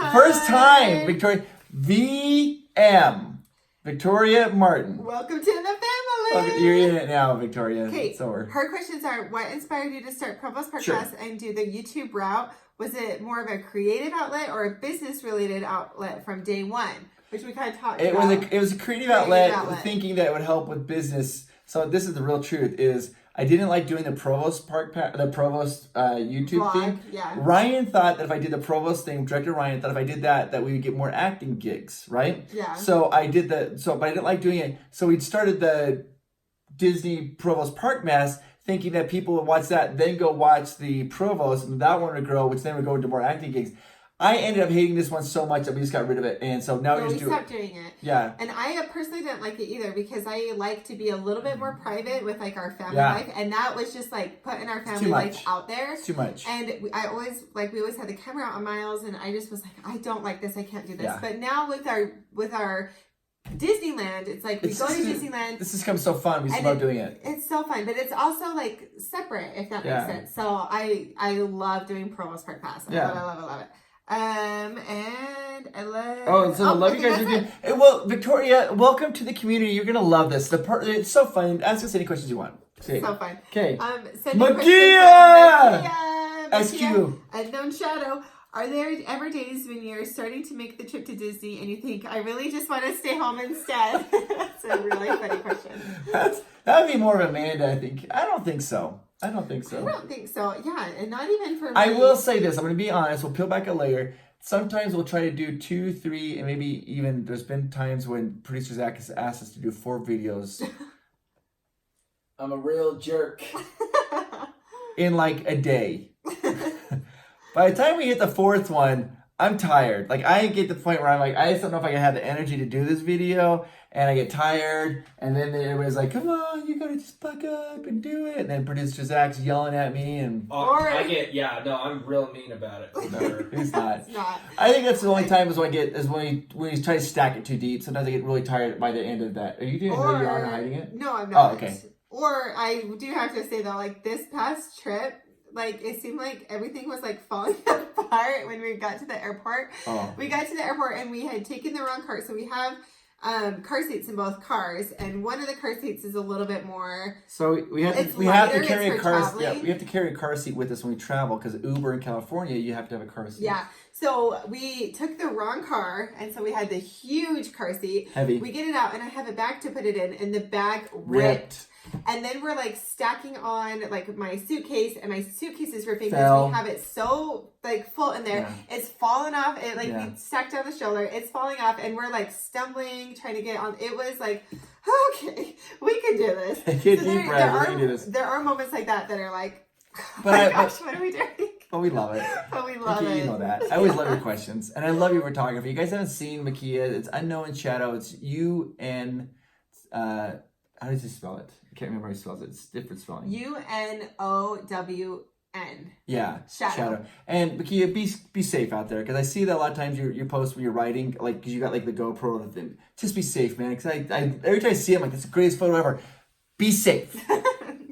time. Victoria. VM. Victoria Martin. Welcome to the family. Okay, you're in it now, Victoria. Okay, It's over. her questions are, what inspired you to start Provost Park Sure. Pass and do the YouTube route? Was it more of a creative outlet or a business-related outlet from day one? Which we kind of talked It about. was a creative outlet, thinking that it would help with business. So this is the real truth: is I didn't like doing the Provost the Provost YouTube Vlog, thing. yeah. Ryan thought that if I did the Provost thing, director Ryan thought if I did that we would get more acting gigs, right? Yeah. So I did but I didn't like doing it. So we started the Disney Provost Park Mass, thinking that people would watch that, then go watch the Provost, and that one would grow, which then would go into more acting gigs. I ended up hating this one so much that we just got rid of it, and so now we we just do stopped it. doing it. Yeah. And I personally didn't like it either because I like to be a little bit more private with like our family Yeah. life, and that was just like putting our family too life much. out there. It's too much. And we always had the camera out on Miles, and I just was like, I don't like this. I can't do this. Yeah. But now with our Disneyland, it's like we go to Disneyland. This has become so fun. We just And love doing it. It's so fun, but it's also like separate, if that Yeah. makes sense. So I love doing Provost Park Pass. I Yeah. love it. And I love. Oh, so I love you okay, guys are that's doing. it. Hey, well, Victoria, welcome to the community. You're gonna love this. It's so fun. Ask us any questions you want. Okay. So fun. Okay. Send me Makia! questions from SQ. Unknown Shadow. Are there ever days when you're starting to make the trip to Disney and you think, I really just want to stay home instead? That's a really funny question. That would be more of Amanda, I think. I don't think so. I don't think so. I don't think so. Yeah, and not even for me. I will say this. I'm going to be honest. We'll peel back a layer. Sometimes we'll try to do 2, 3, and maybe even there's been times when producer Zach has asked us to do 4 videos I'm a real jerk. in like a day. By the time we hit the 4th one, I'm tired. Like I get to the point where I'm like, I just don't know if I can have the energy to do this video, and I get tired. And then everybody's like, "Come on, you gotta just buck up and do it." And then producer Zach's yelling at me, and I'm real mean about it. for sure. he's not. It's not. I think that's the only time is when he tries to stack it too deep. Sometimes I get really tired by the end of that. Are you doing? Or, You are hiding it? No, I'm not. Oh, okay. Or I do have to say though, like this past trip, like it seemed like everything was like falling apart when we got to the airport. Oh. We got to the airport and we had taken the wrong car. So we have car seats in both cars, and one of the car seats is a little bit more. So we have It's to, we have to lighter, carry it's a for car. traveling. Yeah, we have to carry a car seat with us when we travel because Uber in California, you have to have a car seat. Yeah. So we took the wrong car, and so we had the huge car seat. Heavy. We get it out, and I have a bag to put it in, and the bag ripped. And then we're like stacking on like my suitcase, and my suitcase is ripping Fell. because we have it so like full in there. Yeah. It's falling off. It like Yeah. we stacked on the shoulder. It's falling off, and we're like stumbling, trying to get on. It was like, okay, we can do this. Take a deep there, breath, we can do this. There are moments like that are like, oh But my I- gosh, what are we doing? But we love it. But we love Makia, it. you know that. I always love your questions. And I love your photography. You guys haven't seen Makia. It's Unknown Shadow. It's U-N... how does he spell it? I can't remember how he spells it. It's different spelling. UNOWN. Yeah. Shadow. And Makia, be safe out there. Because I see that a lot of times you post when you're writing, like, because you got like the GoPro. The thing. Just be safe, man. Because I every time I see it, I'm like, that's the greatest photo ever. Be safe.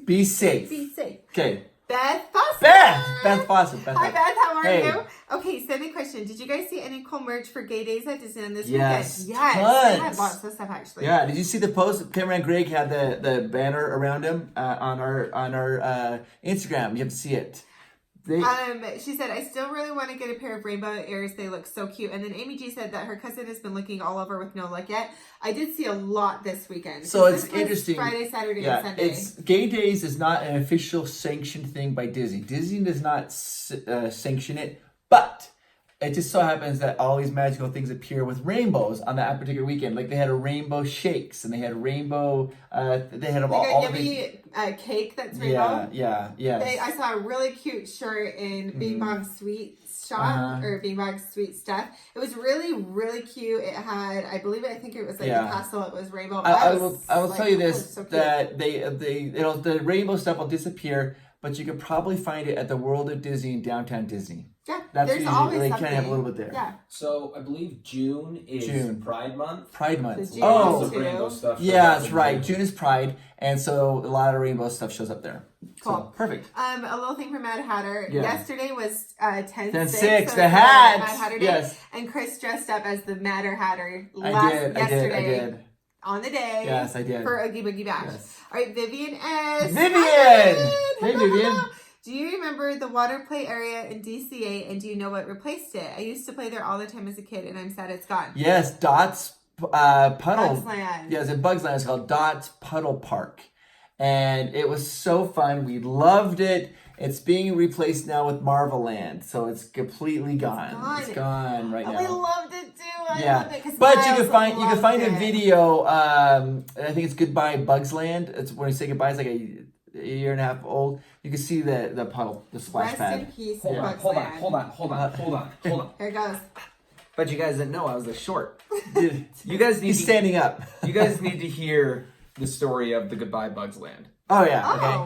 Be safe. Be safe. Okay. Beth Fawcett. Beth Fawcett. Hi, Beth. How are Hey. you? Okay, send me a question. Did you guys see any cool merch for Gay Days at Disneyland this Yes, weekend? Yes. tons. I had lots of stuff, actually. Yeah, did you see the post? Cameron Greg had the banner around him on our Instagram. You have to see it. She said, I still really want to get a pair of rainbow ears. They look so cute. And then Amy G said that her cousin has been looking all over with no luck yet. I did see a lot this weekend. So This it's was interesting. Friday, Saturday, Yeah, and Sunday. it's Gay Days is not an official sanctioned thing by Disney. Disney does not sanction it, but it just so happens that all these magical things appear with rainbows on that particular weekend. Like they had a rainbow shakes and they had a rainbow. They had Like all a of these. yummy cake that's rainbow. Yeah. I saw a really cute shirt in Bing Bong's Sweet Shop Uh-huh. or Bing Bong's Sweet Stuff. It was really, really cute. It had, I think it was like Yeah. the castle. It was rainbow. I will like, tell you oh, this, so cute. that the rainbow stuff will disappear, but you can probably find it at the World of Disney in downtown Disney. Yeah, That's there's usually always they something. kind of have a little bit there. Yeah. So I believe June is June. Pride Month. Pride Month. So June Oh, is the rainbow stuff. shows yeah, up that's in right. June. June is Pride, and so a lot of rainbow stuff shows up there. Cool. So, perfect. A little thing from Mad Hatter. Yeah. Yesterday was 10-6. 10-6, so the it's hat. Mad Hatter Day. Yes. And Chris dressed up as the Madder Hatter I yesterday did. on the day. Yes, I did. For Oogie Boogie Bash. Yes. All right, Vivian S. Vivian! Hi, Hey, Hello, Vivian. hello. Do you remember the water play area in DCA, and do you know what replaced it? I used to play there all the time as a kid, and I'm sad it's gone. Yes, Dot's Puddle. Bugs Land. Yes, in Bugs Land, it's called Dot's Puddle Park. and it was so fun. We loved it. It's being replaced now with Marvel Land, so it's completely gone. It's gone right now. We loved it too. I Yeah, love it 'cause but you Miles can find a loved it. video. I think it's Goodbye Bugs Land. It's when you say goodbye. It's like a year and a half old. You can see the puddle, the splash Rest in pad. peace, Hold on, Bugs hold on, Land. hold on, hold on, hold on, hold on. Here it goes. But you guys didn't know I was a short. Dude, You guys need he's to, standing up. you guys need to hear the story of the Goodbye Bugs Land. Oh yeah.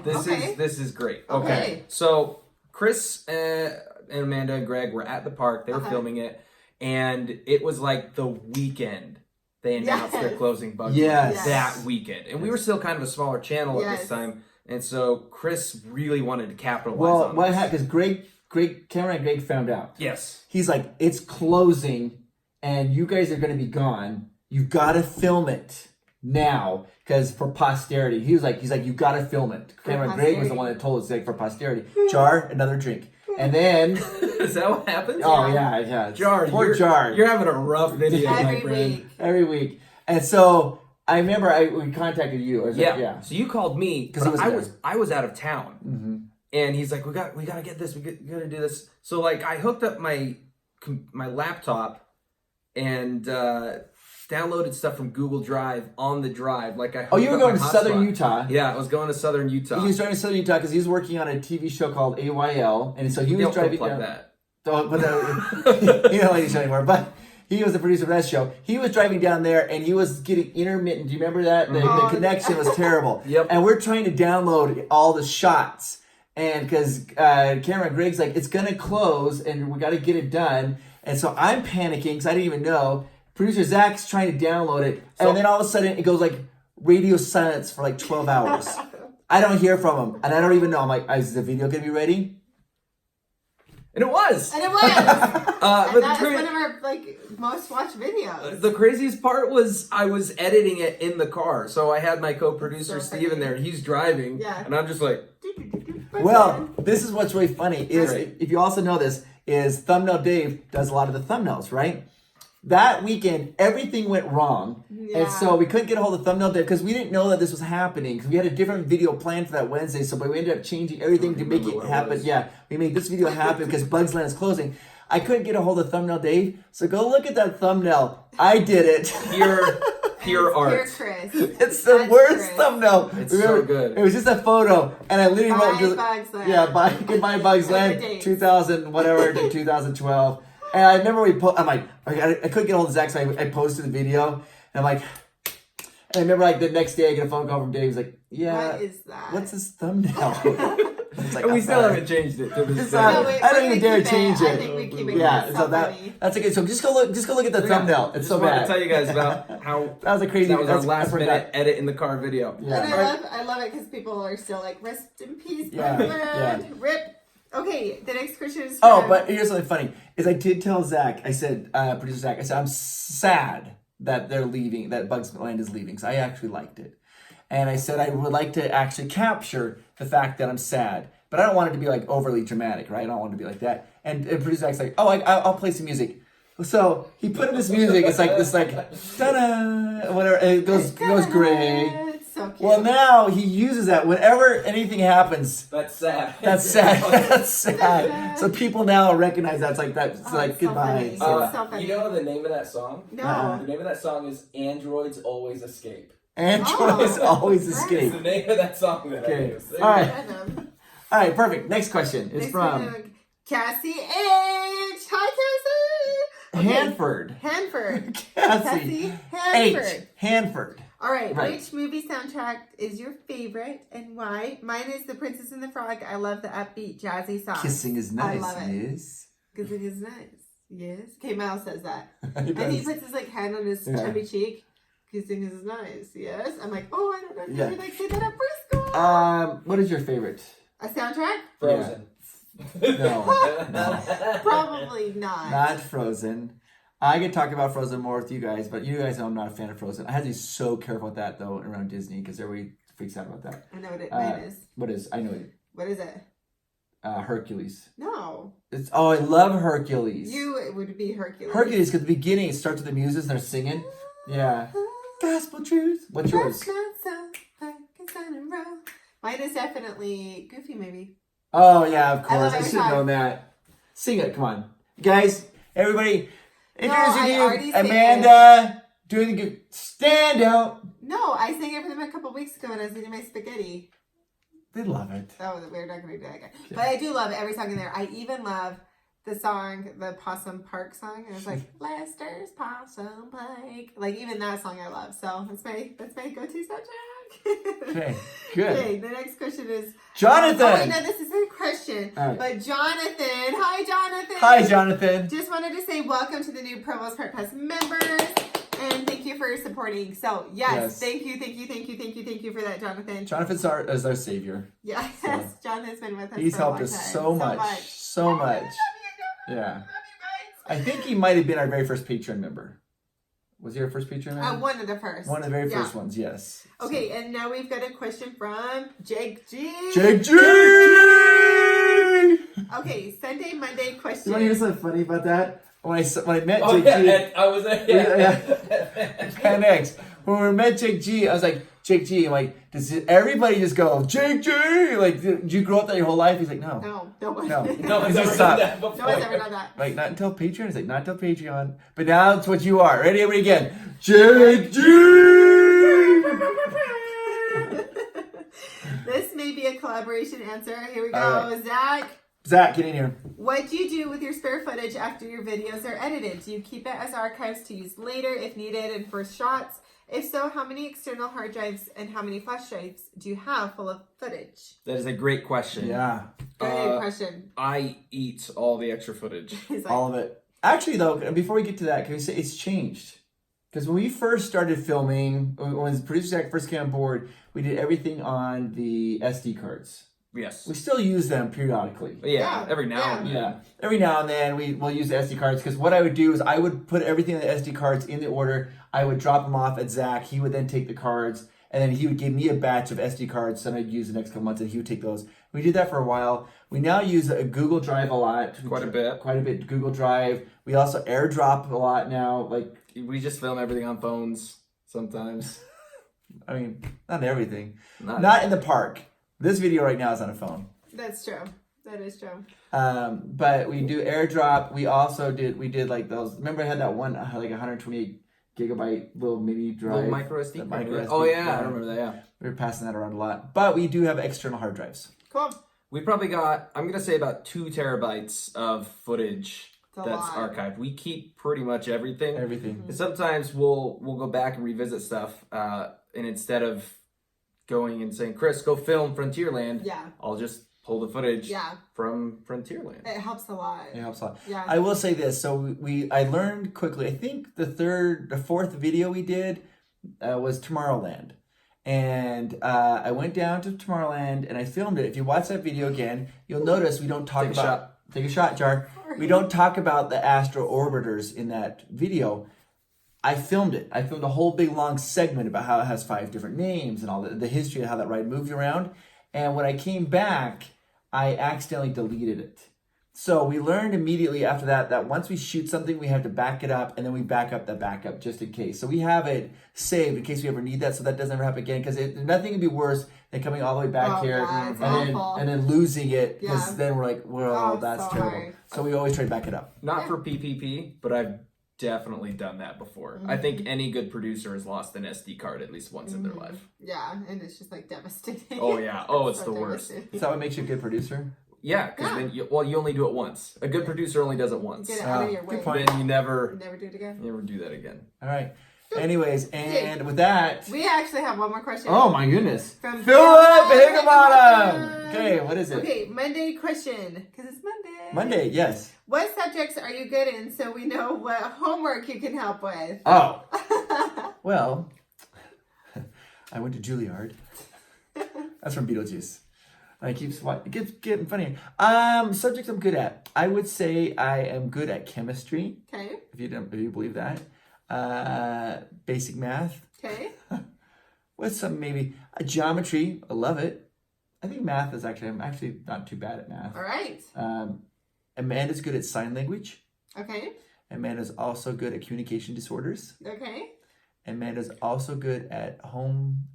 Oh. Okay. This is great. Okay. So Chris and Amanda and Greg were at the park. They were Okay. filming it, and it was like the weekend they announced their Yes. closing Bugs Yes. Land that weekend. And we were still kind of a smaller channel at this Yes. time, and so Chris really wanted to capitalize Well, on what this. happened? Because Cameron and Greg found out. Yes. He's like, it's closing, and you guys are going to be gone. You've got to film it now, because for posterity. He's like, you got to film it. Cameron and Greg was the one that told us, like, for posterity. Jar, another drink, and then, Is that what happens? oh yeah. Jar, poor Jar. You're having a rough video, my Every friend. week. Every week, and so I remember we contacted you. I was like, yeah. So you called me 'Cause because he was I was out of town, and he's like, we got to get this. We got to do this. So like I hooked up my laptop and downloaded stuff from Google Drive on the drive. Like I. Oh, you were hooked up going to my Southern hotspot. Utah. Yeah, I was going to Southern Utah. He was driving to Southern Utah because he was working on a TV show called AYL, and so he was Don't driving plug down. that. Don't, but you don't like each other anymore. But he was the producer of that show. He was driving down there, and he was getting intermittent. Do you remember that? The Oh, connection was terrible. Yep. And we're trying to download all the shots, and because Cameron Griggs like it's gonna close, and we got to get it done. And so I'm panicking because I didn't even know. Producer Zach's trying to download it, and then all of a sudden it goes like radio silence for like 12 hours. I don't hear from him, and I don't even know. I'm like, is the video gonna be ready? And it was. And it was. But And that the was cra- one of our most watched videos. The craziest part was I was editing it in the car, so I had my co-producer So Steven funny. there, and he's driving, Yeah. and I'm just like, Well, this is what's really funny is Right. if you also know this is Thumbnail Dave does a lot of the thumbnails, right? That weekend, everything went wrong, and so we couldn't get a hold of Thumbnail Dave because we didn't know that this was happening. Because we had a different video planned for that Wednesday, so but we ended up changing everything to make remember it what it happen. was. Yeah, we made this video happen because Bugs Land is closing. I couldn't get a hold of Thumbnail Dave, so go look at that thumbnail. I did it. pure Pure art. Chris. It's the That's worst Chris. thumbnail. It's so good. It was just a photo, and I literally Bye, wrote just, Bugs Land. yeah, bye, goodbye Bugs With the Land, dates. 2000 whatever to 2012. And I remember I'm like, I couldn't get a hold of Zach, so I posted the video, and I'm like, and I remember like the next day I get a phone call from Dave. He's like, yeah, What is that? what's this thumbnail? It's like, And we I'm still sorry. haven't changed it to this It's day. not- No, I don't we're even gonna dare keep change I it. think we keep it. Yeah, It's so funny. that's okay. So just go look at the thumbnail. It's Just so wanted bad. to tell you guys about how That was a crazy. that was our that's- I last forgot. minute edit in the car video. And Yeah. I love it because people are still like, rest in peace, Yeah, Bugs Land. Rip. Okay, the next question is Oh, from- but here's something funny: is I did tell Zach. I said, producer Zach. I said, I'm sad that they're leaving. That Bugs Land is leaving. So I actually liked it, and I said I would like to actually capture the fact that I'm sad, but I don't want it to be like overly dramatic, right? I don't want it to be like that. And producer Zach's like, oh, I'll play some music. So he put in this music. It's like this, like ta-da, whatever. And it goes great. It's so cute. Well, now he uses that whenever anything happens. That's sad. That's sad. That's sad. So people now recognize that's like that. It's Oh, like it's so goodbye. funny. So, It's so funny. You know the name of that song? No. The name of that song is Androids Always Escape. androids Oh, always right. escape. It's the name of that song that Okay. I use. There All you right. go. Random. All right. Perfect. Next question is Next from one, Cassie H. Hi, Cassie. Okay. Hanford. Hanford. Cassie Hanford. H. Hanford. All right. Right. Which movie soundtrack is your favorite and why? Mine is The Princess and the Frog. I love the upbeat, jazzy song. Kissing is I nice. love it. Yes. Because it is nice. Yes. Okay, Miles says that. He And he does. puts his like hand on his Yeah. chubby cheek. Kissing is nice. Yes. I'm like, oh, I don't know. Yeah. Did you like say that at preschool? What is your favorite? A soundtrack? Frozen. No. Probably not. Not Frozen. I could talk about Frozen more with you guys, but you guys know I'm not a fan of Frozen. I have to be so careful with that though around Disney because everybody freaks out about that. I know what it Uh, is. What is? I know it. What is it? Hercules. No. It's I love Hercules. It would be Hercules. Hercules, because the beginning it starts with the muses and they're singing. Yeah. Gospel truth. What's yours? That's not so, like it's on a roll. Mine is definitely Goofy Movie. Oh yeah, of I course. love I every should have song. known that. Sing it, come on, guys. Everybody, I introducing already you, sang Amanda, doing the good stand out. No, I sang it for them a couple weeks ago when I was eating my spaghetti. They love it. Oh, we're not going to do that again. But I do love every song in there. I even love the song, the Possum Park song. And it's like, Lester's Possum Pike. Like, even that song I love. So that's my go-to soundtrack. Okay, good. Okay, the next question is... Jonathan. Oh, wait, no, this is a question. All right. But Jonathan. Hi, Jonathan. Hi, Jonathan. Just wanted to say welcome to the new Provost Park Pass members. And thank you for supporting. So, yes. Thank you for that, Jonathan. Jonathan's is our savior. Yes, So, Jonathan's been with us. He's for a helped long us time. so much. Yeah. I think he might have been our very first Patreon member. Was he our first Patreon member? One of the first. One of the very first ones, yes. Okay, and now we've got a question from Jake G. Jake G! Okay, Sunday, Monday question. You want to hear something funny about that? When I met Oh, Jake yeah, G, and I was there. Yeah. 10X. When we met Jake G, I was like, Jake G, I'm like, does everybody just go, Jake G? Like, did you grow up that your whole life? He's like, no. No one. No. No one's He's ever just done not. that before. No one's ever done that. Like, not until Patreon? He's like, not until Patreon. But now it's what you are. Ready, everybody again. Jake G! This may be a collaboration answer. Here we go. All right. Zach, Zach, get in here. what do you do with your spare footage after your videos are edited? Do you keep it as archives to use later if needed and for shots? If so, how many external hard drives and how many flash drives do you have full of footage? That is a great question. Yeah, Good question. I eat all the extra footage. He's like, all of it. Actually, though, before we get to that, can we say it's changed? Because when we first started filming, when Producer Zach first came on board, we did everything on the SD cards. Yes. We still use them periodically. Yeah, every now and then. Yeah, every now and then we'll use the SD cards because what I would do is I would put everything in the SD cards in the order. I would drop them off at Zach. He would then take the cards and then he would give me a batch of SD cards that I'd use the next couple months and he would take those. We did that for a while. We now use a Google Drive a lot. Quite a bit. Quite a bit Google Drive. We also AirDrop a lot now. Like, We just film everything on phones sometimes. I mean, not everything. Not Not in the park. This video right now is on a phone. that's true. That is true. But we do AirDrop. We did like those. Remember I had that one like 128 gigabyte little mini drive. Little micro SD The card. micro Oh SD yeah, I card. remember that. Yeah. We were passing that around a lot. But we do have external hard drives. Cool. We probably got, I'm gonna say about 2 terabytes of footage It's a that's lot. archived. We keep pretty much everything. Everything. And sometimes we'll go back and revisit stuff, and instead of going and saying, Chris, go film Frontierland, Yeah. I'll just pull the footage Yeah. from Frontierland. It helps a lot. It helps a lot. Yeah. I will say this. So I learned quickly. I think the fourth video we did was Tomorrowland. And I went down to Tomorrowland and I filmed it. If you watch that video again, you'll notice we don't talk Take a about... shot. Take a shot, Jar. We don't talk about the Astro Orbiters in that video. I filmed it. I filmed a whole big long segment about how it has 5 different names and all the history of how that ride moved around. And when I came back, I accidentally deleted it. So we learned immediately after that once we shoot something, we have to back it up and then we back up the backup just in case. So we have it saved in case we ever need that so that doesn't ever happen again because nothing can be worse than coming all the way back Oh, here yeah, it's and awful. then losing it because Yeah. then we're like, well, Oh, that's sorry. terrible. So we always try to back it up. Not for PPP, but I've definitely done that before. I think any good producer has lost an SD card at least once in their life. Yeah, and it's just like devastating. Oh, yeah. Oh, it's So the worst. devastating. Is that what makes you a good producer? Yeah, because Yeah. then you only do it once. A good producer only does it once. Get it out of your good way. point. Then you never Never do it again. do that again. All right. Anyways, and with that... We actually have one more question. Oh my goodness. From Philip Philip Higginbottom! Higginbottom. Okay, what is it? Okay, Monday question. Because it's Monday. Monday, yes. What subjects are you good in so we know what homework you can help with? Oh, well, I went to Juilliard. That's from Beetlejuice. It keeps getting funnier. Subjects I'm good at. I would say I am good at chemistry, Okay, if you believe that. Basic math. okay. With some maybe geometry. I love it. I think math is I'm actually not too bad at math. All right. Amanda's good at sign language. Okay, Amanda's also good at communication disorders. okay. Amanda's also good at home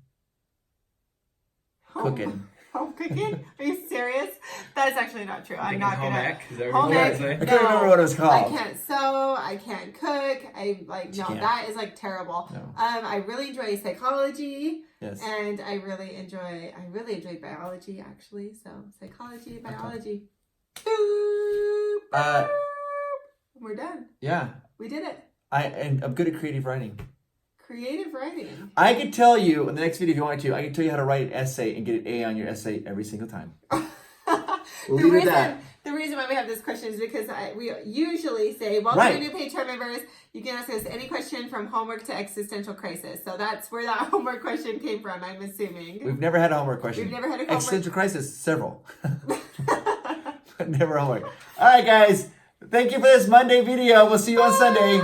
cooking. home cooking? Are you serious? That's actually not true. I'm not home good ec? Is that at what home you're ec. trying I to say? can't remember what it was I called. can't sew. I can't cook. I like no. can't. That is like terrible. No. I really enjoy psychology, Yes. and I really enjoy biology actually. So psychology, biology. Uh, We're done. yeah. We did it. I'm good at creative writing. Creative writing. I could tell you in the next video if you want to. I can tell you how to write an essay and get an A on your essay every single time. We'll leave it at that. The reason why we have this question is because we usually say, welcome Right. to new Patreon members. You can ask us any question from homework to existential crisis. So that's where that homework question came from, I'm assuming. We've never had a homework question. We've never had a homework. Existential crisis, several. But never homework. All right, guys. Thank you for this Monday video. We'll see you on Sunday.